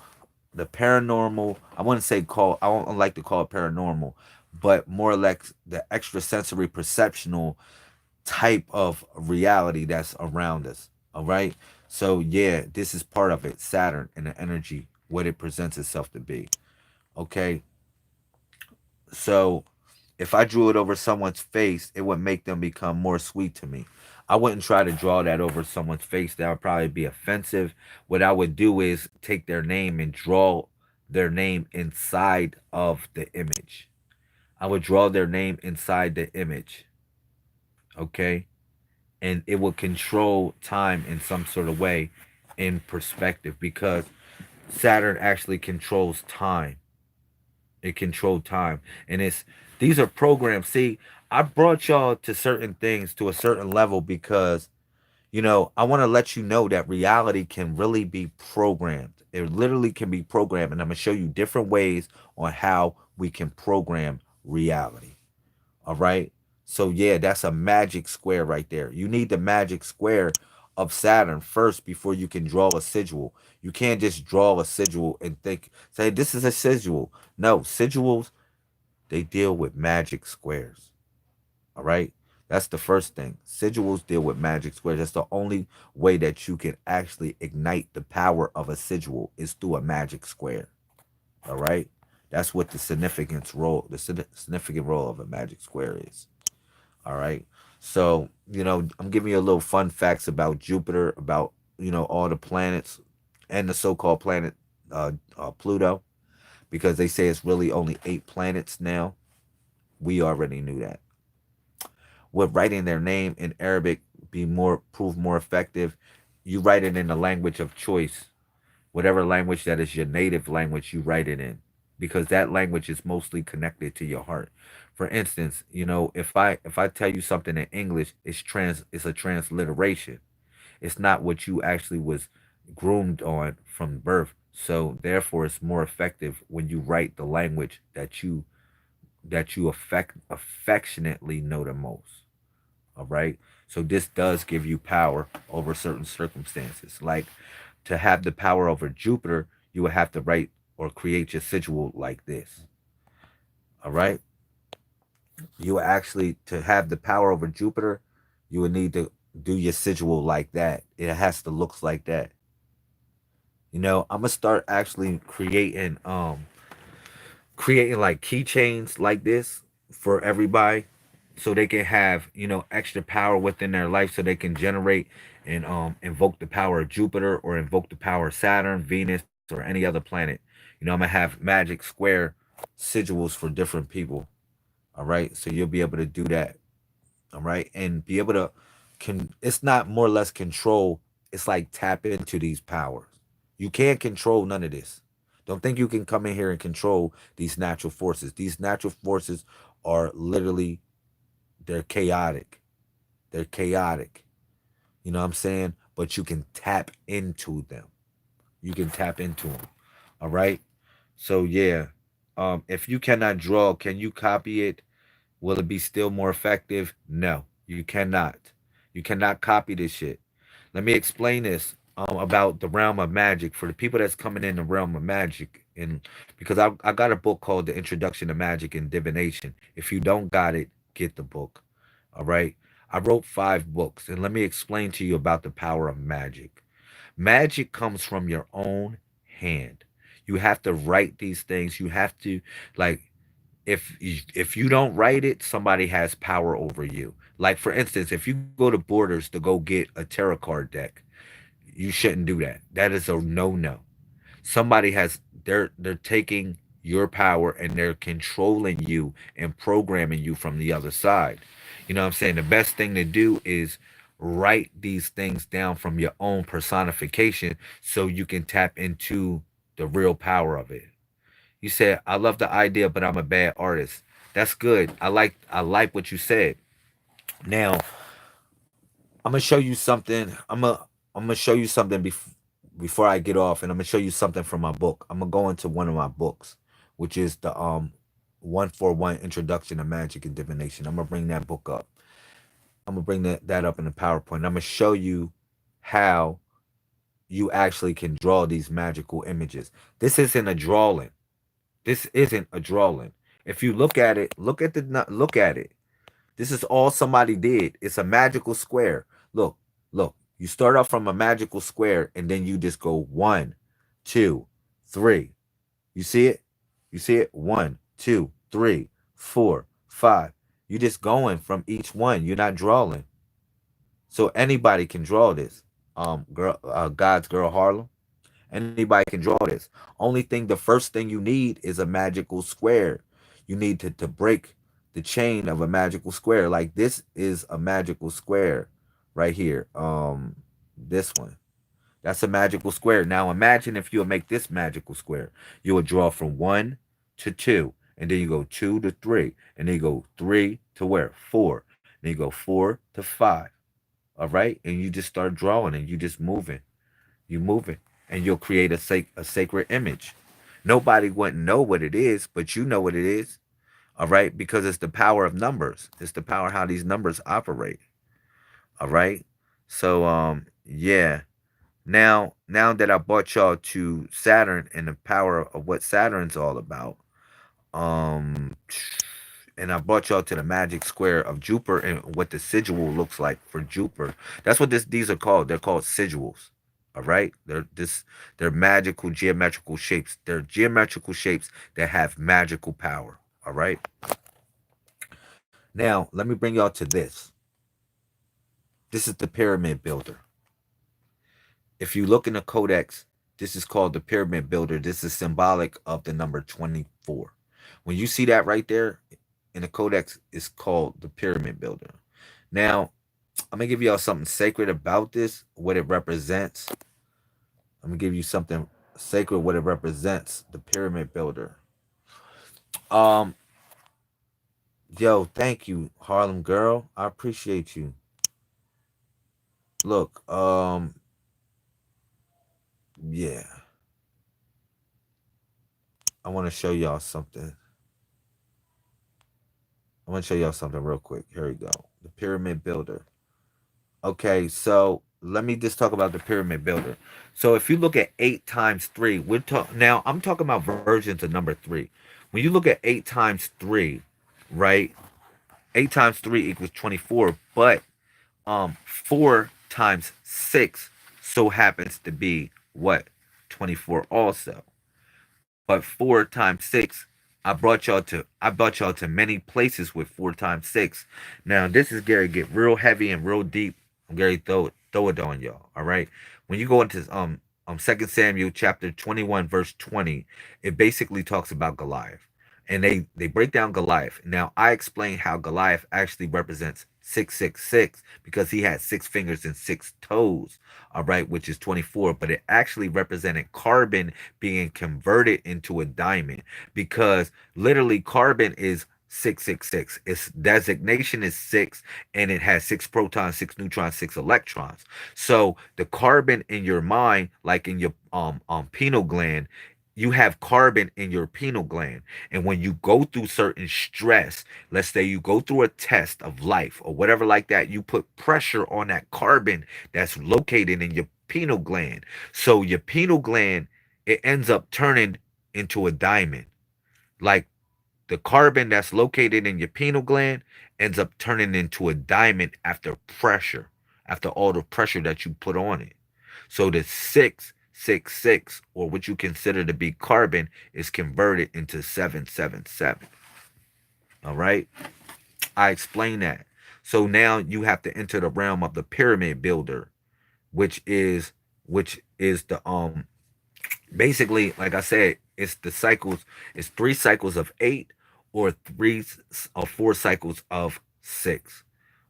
The paranormal. I wouldn't say call. I don't like to call it paranormal, but more like the extrasensory perceptional type of reality that's around us. All right. So yeah, this is part of it. Saturn and the energy, what it presents itself to be. Okay. So if I drew it over someone's face, it would make them become more sweet to me. I wouldn't try to draw that over someone's face. That would probably be offensive. What I would do is take their name and draw their name inside of the image. I would draw their name inside the image. Okay. And it will control time in some sort of way in perspective because Saturn actually controls time. It controlled time. And it's these are programs. See, I brought y'all to certain things to a certain level because, I want to let you know that reality can really be programmed. It literally can be programmed. And I'm going to show you different ways on how we can program reality. All right. So yeah, that's a magic square right there. You need the magic square of Saturn first before you can draw a sigil. You can't just draw a sigil and think, say this is a sigil. No, sigils, they deal with magic squares. All right. That's the first thing. Sigils deal with magic squares. That's the only way that you can actually ignite the power of a sigil is through a magic square. All right. That's what the significant role of a magic square is. All right. So, I'm giving you a little fun facts about Jupiter, about, all the planets and the so called planet Pluto, because they say it's really only 8 planets now. We already knew that. Would writing their name in Arabic prove more effective? You write it in the language of choice, whatever language that is your native language, you write it in, because that language is mostly connected to your heart. For instance, if I tell you something in English, it's a transliteration. It's not what you actually was groomed on from birth. So therefore, it's more effective when you write the language that you affectionately know the most. All right. So this does give you power over certain circumstances. Like to have the power over Jupiter, you would have to write or create your sigil like this. All right. You actually, to have the power over Jupiter, you would need to do your sigil like that. It has to look like that. I'm gonna start actually creating like keychains like this for everybody so they can have extra power within their life so they can generate and invoke the power of Jupiter or invoke the power of Saturn, Venus, or any other planet. I'm gonna have magic square sigils for different people. All right, so you'll be able to do that. All right, and be able to can it's not more or less control, it's like tap into these powers. You can't control none of this. Don't think you can come in here and control these natural forces. These natural forces are literally, they're chaotic. They're chaotic. You know what I'm saying? But you can tap into them. You can tap into them. All right. So yeah, if you cannot draw, can you copy it? Will it be still more effective? No, you cannot. You cannot copy this shit. Let me explain this about the realm of magic for the people that's coming in the realm of magic. And because I got a book called The Introduction to Magic and Divination. If you don't got it, get the book. All right. I wrote 5 books, and let me explain to you about the power of magic. Magic comes from your own hand. You have to write these things. You have to, like, if you don't write it, somebody has power over you. Like for instance, if you go to Borders to go get a tarot card deck, you shouldn't do that. That is a no. Somebody has they're taking your power and they're controlling you and programming you from the other side. You know what I'm saying? The best thing to do is write these things down from your own personification so you can tap into the real power of it. You said, I love the idea, but I'm a bad artist. That's good. I like what you said. Now, I'm gonna show you something. I'm gonna show you something before I get off, and I'm gonna show you something from my book. I'm gonna go into one of my books, which is the 141 Introduction to Magic and Divination. I'm gonna bring that book up. I'm gonna bring that up in the PowerPoint. I'm gonna show you how you actually can draw these magical images. This isn't a drawing. This isn't a drawing. If you look at it, look at it. This is all somebody did. It's a magical square. Look, look. You start off from a magical square and then you just go one, two, three. You see it? You see it? One, two, three, four, five. You're just going from each one. You're not drawing. So anybody can draw this. God's girl Harlem. Anybody can draw this. Only thing, the first thing you need is a magical square. You need to break the chain of a magical square. Like this is a magical square right here. This one. That's a magical square. Now imagine if you would make this magical square. You would draw from one to two, and then you go two to three, and then you go three to where? Four. Then you go four to five. All right? And you just start drawing and you just moving. You move it, and you'll create a sacred image. Nobody wouldn't know what it is, but you know what it is. All right, because it's the power of numbers. It's the power how these numbers operate. All right. So yeah. Now that I brought y'all to Saturn and the power of what Saturn's all about, um and I brought y'all to the magic square of Jupiter and what the sigil looks like for Jupiter. That's what these are called. They're called sigils. All right? They're magical geometrical shapes. They're geometrical shapes that have magical power. All right? Now, let me bring y'all to this. This is the pyramid builder. If you look in the codex, this is called the pyramid builder. This is symbolic of the number 24. When you see that right there in the codex, it's called the pyramid builder. Now, I'm gonna give y'all something sacred about this, what it represents. I'm gonna give you something sacred, what it represents, the pyramid builder. Um, yo, thank you, Harlem girl. I appreciate you. Look, yeah, I want to show y'all something. I want to show y'all something real quick. Here we go. The pyramid builder. Okay, so let me just talk about the pyramid builder. So if you look at 8 times 3, we're talking now. I'm talking about versions of number 3. When you look at 8 times 3, right? 8 times 3 equals 24, but 4 times 6 so happens to be what? 24 also. But 4 times 6, I brought y'all to many places with 4 times 6. Now this is Gary get real heavy and real deep. I'm Gary throw it on y'all. All right. When you go into 2 Samuel chapter 21 verse 20, it basically talks about Goliath. And they break down Goliath. Now I explain how Goliath actually represents 666 because he had 6 fingers and 6 toes, all right, which is 24, but it actually represented carbon being converted into a diamond because literally carbon is 666. Its designation is 6, and it has 6 protons, 6 neutrons, 6 electrons. So the carbon in your mind, like in your pineal gland, you have carbon in your pineal gland. And when you go through certain stress, let's say you go through a test of life or whatever like that, you put pressure on that carbon that's located in your pineal gland. So your pineal gland, it ends up turning into a diamond. Like the carbon that's located in your pineal gland ends up turning into a diamond after pressure, after all the pressure that you put on it. So the 666, or what you consider to be carbon, is converted into 777. All right? I explain that. So now you have to enter the realm of the pyramid builder, which is the basically, like I said, it's the cycles. It's 3 cycles of 8 or 4 cycles of 6.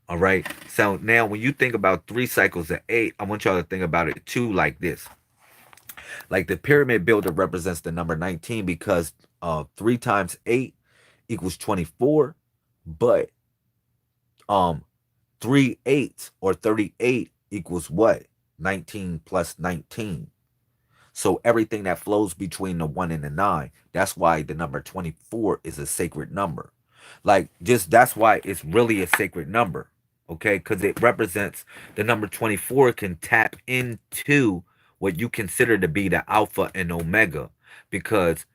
All right. So now when you think about 3 cycles of 8, I want y'all to think about it too like this. Like the pyramid builder represents the number 19 because 3 times 8 equals 24, but um 3 eighths or 38 equals what? 19 plus 19. So everything that flows between the 1 and the 9, that's why the number 24 is a sacred number. Like, just that's why it's really a sacred number. Okay? Because it represents the number 24 can tap into what you consider to be the alpha and omega. Because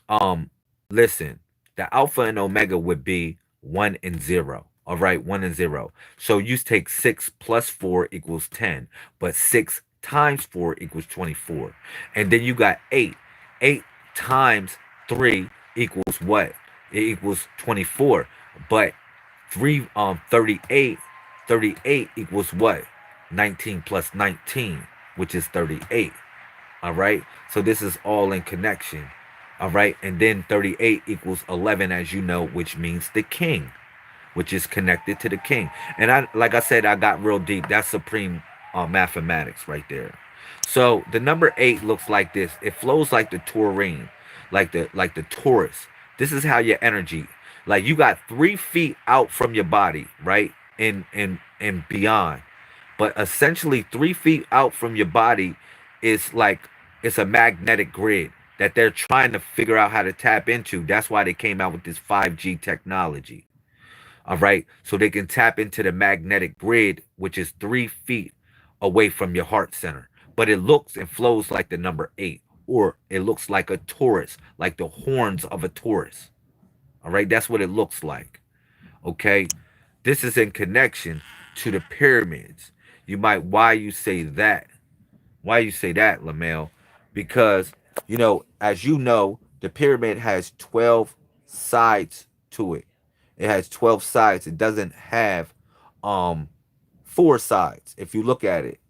um, listen, the alpha and omega would be 1 and 0. All right, 1 and 0. So you take 6 plus 4 equals 10, but 6 times 4 equals 24. And then you got 8. 8 times 3 equals what? It equals 24. But 38, 38 equals what? 19 plus 19, which is 38. All right. So this is all in connection. All right. And then 38 equals 11, as you know, which means the king, which is connected to the king. And like I said, I got real deep. That's supreme mathematics right there. So the number 8 looks like this. It flows like the taurine, like the Taurus. This is how your energy, like you got 3 feet out from your body, right? And beyond. But essentially 3 feet out from your body is like it's a magnetic grid that they're trying to figure out how to tap into. That's why they came out with this 5G technology. All right. So they can tap into the magnetic grid, which is 3 feet away from your heart center. But it looks and flows like the number 8, or it looks like a Taurus, like the horns of a Taurus. All right. That's what it looks like. Okay. This is in connection to the pyramids. You might, why you say that? Why you say that, Lamel? Because, as you know, the pyramid has 12 sides to it. It has 12 sides. It doesn't have um 4 sides. If you look at it,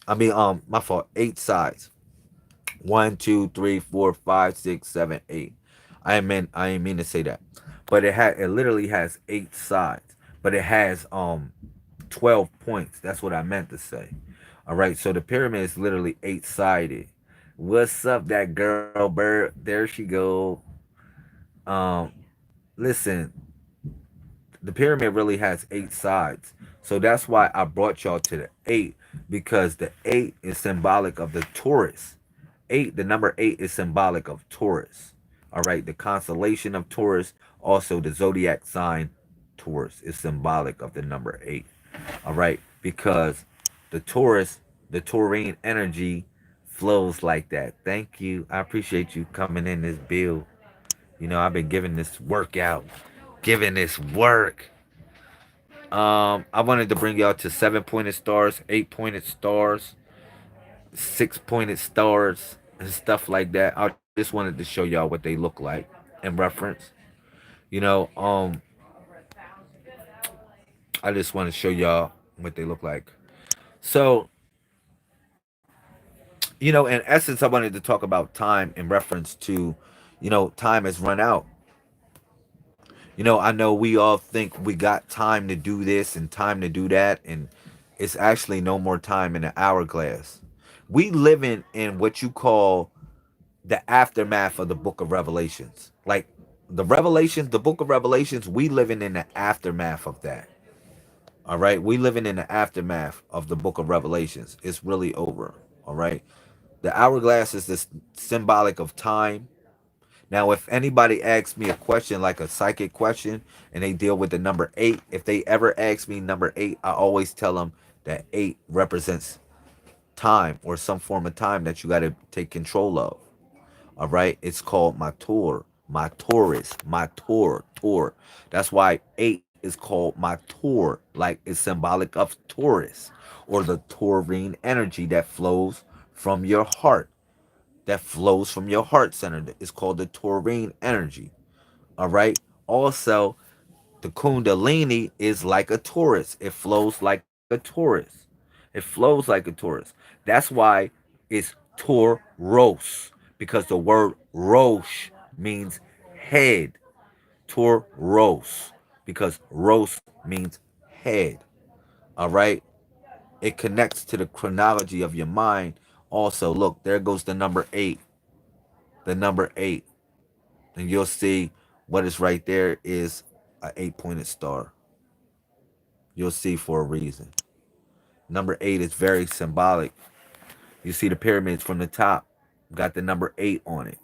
I mean, my fault, 8 sides. One, two, three, four, five, six, seven, eight. I ain't mean to say that, but it literally has 8 sides, but it has 12 points. That's what I meant to say. All right, so the pyramid is literally 8 sided. What's up, that girl bird? There she go. Um, Listen, the pyramid really has 8 sides. So that's why I brought y'all to the 8, because the 8 is symbolic of the Taurus. The number 8 is symbolic of Taurus. All right, the constellation of Taurus, also the zodiac sign Taurus is symbolic of the number 8. All right, because the Taurus, the taurine energy flows like that. Thank you. I appreciate you coming in this build. I've been giving this workout, giving this work. I wanted to bring y'all to 7 pointed stars, 8 pointed stars, 6 pointed stars, and stuff like that. I just wanted to show y'all what they look like in reference. You know, um, I just want to show y'all what they look like. So, in essence, I wanted to talk about time in reference to, time has run out. I know we all think we got time to do this and time to do that, and it's actually no more time in the hourglass. We living in what you call the aftermath of the book of Revelations. Like the book of Revelations, we living in the aftermath of that. All right. We living in the aftermath of the book of Revelations. It's really over. All right. The hourglass is this symbolic of time. Now, if anybody asks me a question like a psychic question and they deal with the number 8, if they ever ask me number 8, I always tell them that 8 represents time or some form of time that you got to take control of. All right. It's called my tour, my Taurus, my tour. That's why 8 is called my tour. Like it's symbolic of Taurus or the taurine energy that flows from your heart, that flows from your heart center. It's called the taurine energy. All right. Also, the Kundalini is like a Taurus. It flows like a Taurus. It flows like a Taurus. That's why it's Tauros, because the word Rosh means head. Tauros, because Ros means head. All right. It connects to the chronology of your mind. Also, look, there goes the number eight. The number eight. And you'll see what is right there is a 8-pointed star. You'll see for a reason. Number eight is very symbolic. You see the pyramids from the top, got the number eight on it.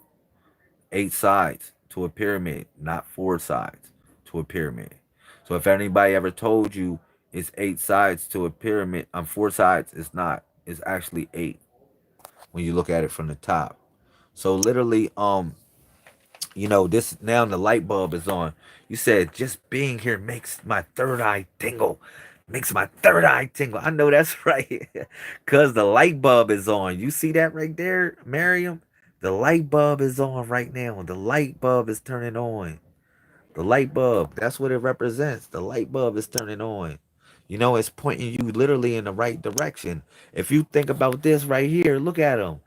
Eight sides to a pyramid, not four sides to a pyramid. So if anybody ever told you it's eight sides to a pyramid, on four sides, it's not. It's actually eight when you look at it from the top. So literally, this now the light bulb is on. You said just being here makes my third eye tingle. Makes my third eye tingle. I know that's right. Cause the light bulb is on. You see that right there, Miriam? The light bulb is on right now. The light bulb is turning on. The light bulb, that's what it represents. The light bulb is turning on. It's pointing you literally in the right direction. If you think about this right here, look at them.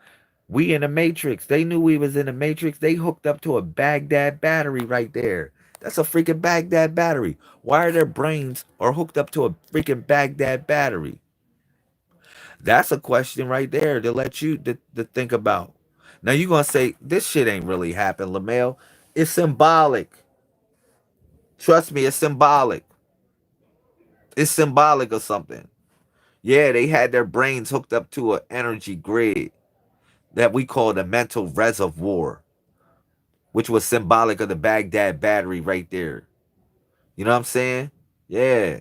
We in the Matrix. They knew we was in the Matrix. They hooked up to a Baghdad battery right there. That's a freaking Baghdad battery. Why are their brains are hooked up to a freaking Baghdad battery? That's a question right there to let you to think about. Now you're gonna say this shit ain't really happened, Lamel. It's symbolic. Trust me, it's symbolic. It's symbolic of something. Yeah, they had their brains hooked up to an energy grid that we call the mental reservoir, which was symbolic of the Baghdad battery right there. You know what I'm saying? Yeah.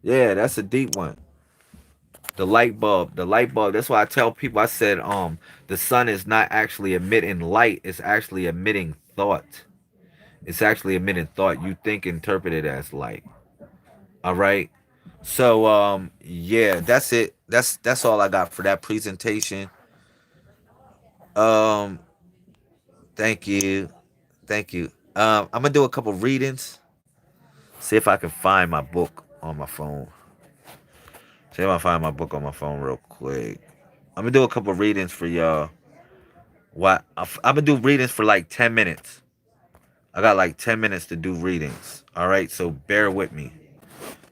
Yeah, that's a deep one. The light bulb. The light bulb. That's why I tell people I said the sun is not actually emitting light, it's actually emitting thought. It's actually emitting thought. You think interpret it as light. All right. So yeah, that's it. That's all I got for that presentation. Um thank you. Thank you. I'm gonna do a couple readings. See if I can find my book on my phone. See if I find my book on my phone real quick. I'm gonna do a couple readings for y'all. I'm gonna do readings for like 10 minutes. I got like 10 minutes to do readings. All right, so bear with me.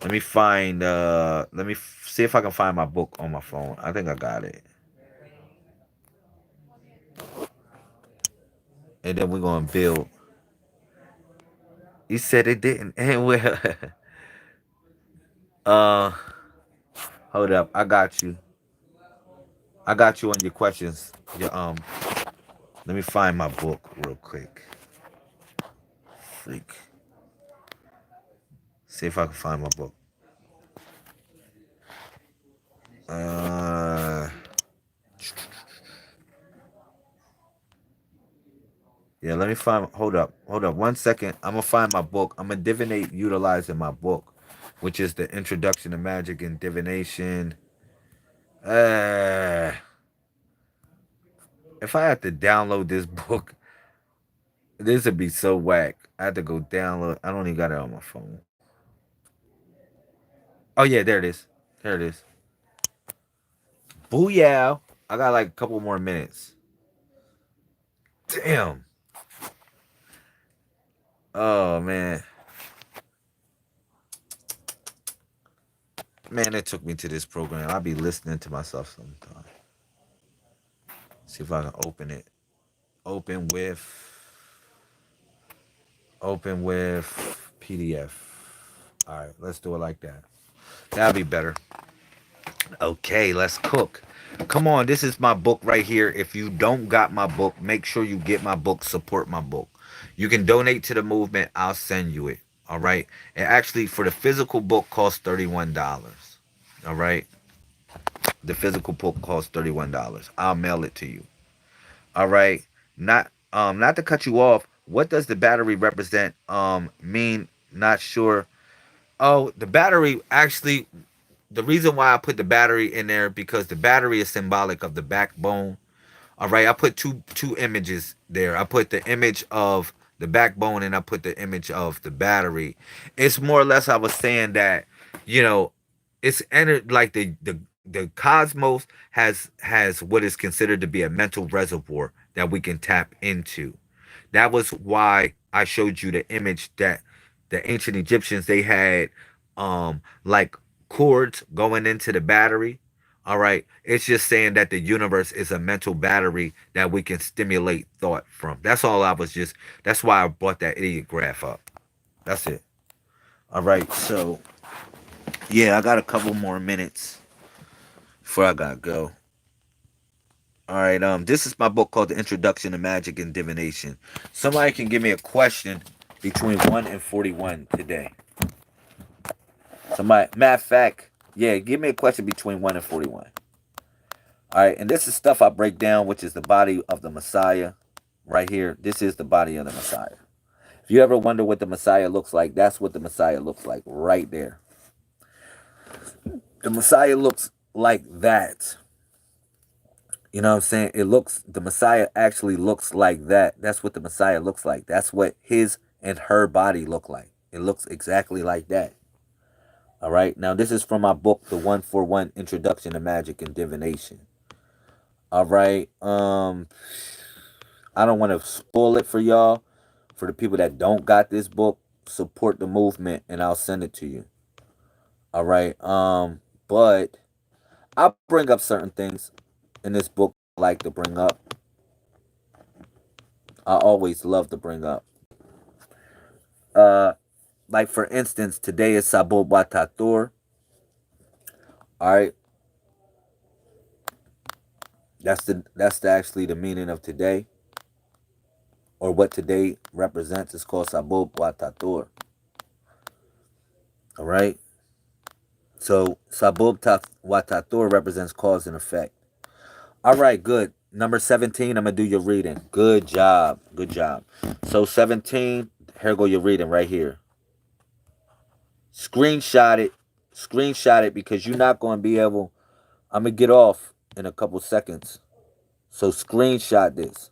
Let me find. Let me see if I can find my book on my phone. I think I got it. And then we're gonna build. You said it didn't end well. uh, hold up. I got you. I got you on your questions. Let me find my book real quick. Freak. See if I can find my book. Uh, yeah. Let me find. Hold up. Hold up. 1 second. I'm gonna find my book. I'm gonna divinate utilizing my book, which is the Introduction to Magic and Divination. Uh, if I had to download this book, this would be so whack. I had to go download. I don't even got it on my phone. Oh yeah, there it is. There it is. Booyah! I got like a couple more minutes. Damn. Oh man. Man, it took me to this program. I'll be listening to myself sometimes. See if I can open it. Open with open with PDF. All right, let's do it like that. That'll be better. Okay, let's cook. Come on, this is my book right here. If you don't got my book, make sure you get my book, support my book. You can donate to the movement, I'll send you it. All right. And actually for the physical book costs $31. All right. The physical book costs $31. I'll mail it to you. All right. Not to cut you off. What does the battery represent? Mean not sure. Oh, the battery actually the reason why I put the battery in there because the battery is symbolic of the backbone. All right, I put two images there. I put the image of the backbone and I put the image of the battery. It's more or less I was saying that, you know, it's entered like the cosmos has what is considered to be a mental reservoir that we can tap into. That was why I showed you the image that the ancient Egyptians they had. like cords going into the battery. All right. It's just saying that the universe is a mental battery that we can stimulate thought from. That's all I was just, that's why I brought that idiot graph up. That's it. All right. So, yeah, I got a couple more minutes before I gotta go. All right. This is my book called The Introduction to Magic and Divination. Somebody can give me a question between 1 and 41 today. Somebody, matter of fact, yeah, give me a question between 1 and 41. All right, and this is stuff I break down, which is the body of the Messiah right here. This is the body of the Messiah. If you ever wonder what the Messiah looks like, that's what the Messiah looks like right there. The Messiah looks like that. You know what I'm saying? The Messiah actually looks like that. That's what the Messiah looks like. That's what his and her body look like. It looks exactly like that. All right. Now, this is from my book, The 141 Introduction to Magic and Divination. All right. I don't want to spoil it for y'all. For the people that don't got this book, support the movement and I'll send it to you. All right. But I'll bring up certain things in this book that I like to bring up. I always love to bring up. Uh like for instance, today is Sabot Batator. All right. That's actually the meaning of today. Or what today represents is called Sabot Batator. All right. So Sabub Watator represents cause and effect. All right, good. Number 17, I'm going to do your reading. Good job. Good job. So 17, here go your reading right here. Screenshot it. Screenshot it because you're not going to be able. I'm going to get off in a couple seconds. So screenshot this.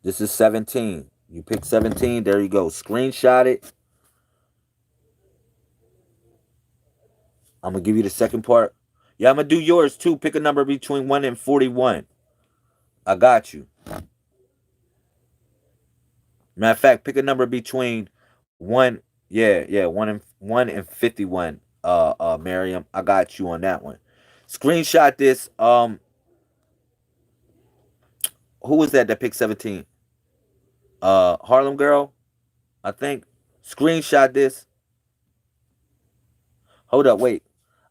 This is 17. You pick 17. There you go. Screenshot it. I'm going to give you the second part. Yeah, I'm going to do yours too. Pick a number between 1 and 41. I got you. Matter of fact, pick a number between one, yeah, 1 and 51. Miriam, I got you on that one. Screenshot this. Who was that picked 17? Harlem Girl, I think. Screenshot this. Hold up, wait.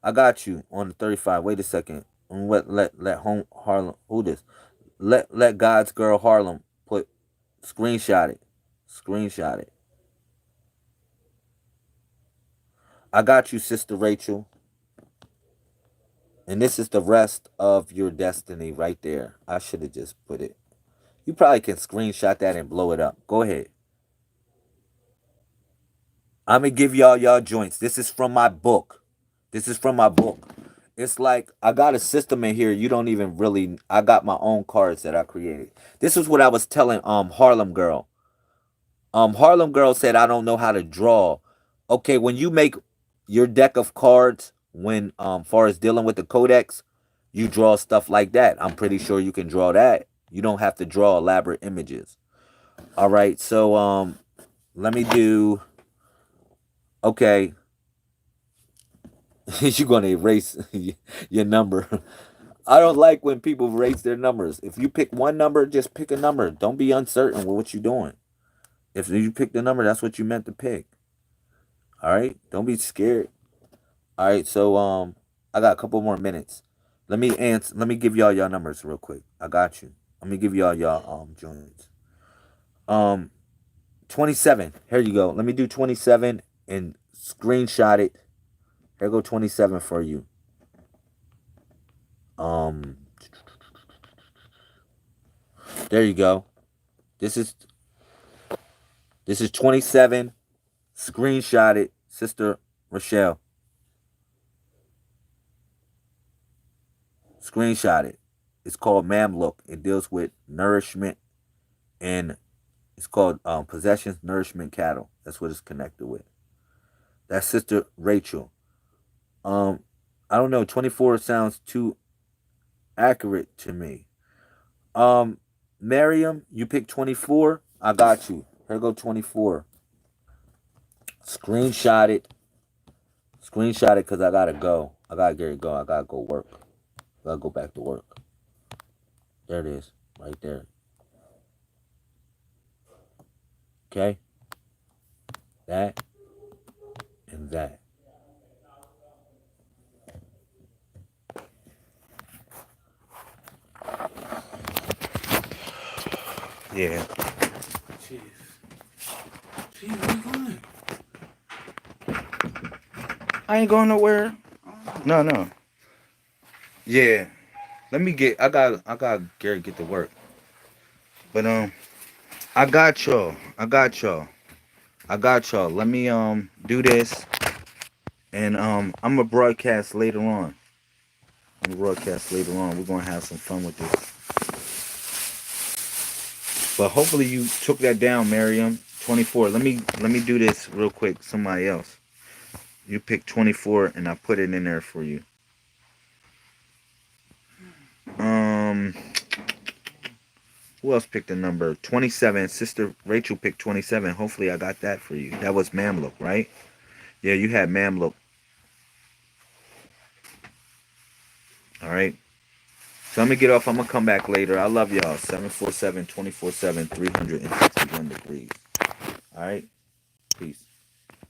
I got you on the 35. Wait a second. Let home Harlem. Who this? Let God's girl Harlem put. Screenshot it. Screenshot it. I got you, Sister Rachel. And this is the rest of your destiny right there. I should have just put it. You probably can screenshot that and blow it up. Go ahead. I'm going to give y'all joints. This is from my book. This is from my book. It's like I got a system in here. You don't even really. I got my own cards that I created. This is what I was telling Harlem Girl. Harlem Girl said I don't know how to draw. Okay, when you make your deck of cards, when far as dealing with the codex, you draw stuff like that. I'm pretty sure you can draw that. You don't have to draw elaborate images. All right, so let me do. Okay, you're gonna erase your number. I don't like when people erase their numbers. If you pick one number, just pick a number. Don't be uncertain with what you're doing. If you pick the number, that's what you meant to pick. All right, don't be scared. All right, so I got a couple more minutes. Let me give y'all numbers real quick. I got you. Let me give y'all joints. Um 27. Here you go. Let me do 27 and screenshot it. Here go 27 for you. Um there you go. This is 27. Screenshot it, Sister Rochelle. Screenshot it. It's called Mamluk. It deals with nourishment and it's called possessions, nourishment, cattle. That's what it's connected with. That's Sister Rachel. Um, I don't know. 24 sounds too accurate to me. Um, Miriam, you picked 24. I got you. Here go 24. Screenshot it. Screenshot it because I gotta go. I gotta get it going. I gotta go work. I gotta go back to work. There it is. Right there. Okay? That and that. Yeah. Jeez. Jeez, where you going? I ain't going nowhere. No, no. Yeah. I got Gary get to work. But I got y'all. I got y'all. I got y'all. Let me do this and I'm gonna broadcast later on. I'm gonna broadcast later on. We're gonna have some fun with this. But hopefully you took that down, Miriam. 24. Let me do this real quick. Somebody else. You pick 24 and I put it in there for you. Um who else picked the number? 27. Sister Rachel picked 27. Hopefully I got that for you. That was Mamluk, right? Yeah, you had Mamluk. All right. So I'm gonna get off. I'm gonna come back later. I love y'all. 747 24/7 361 degrees. All right. Peace.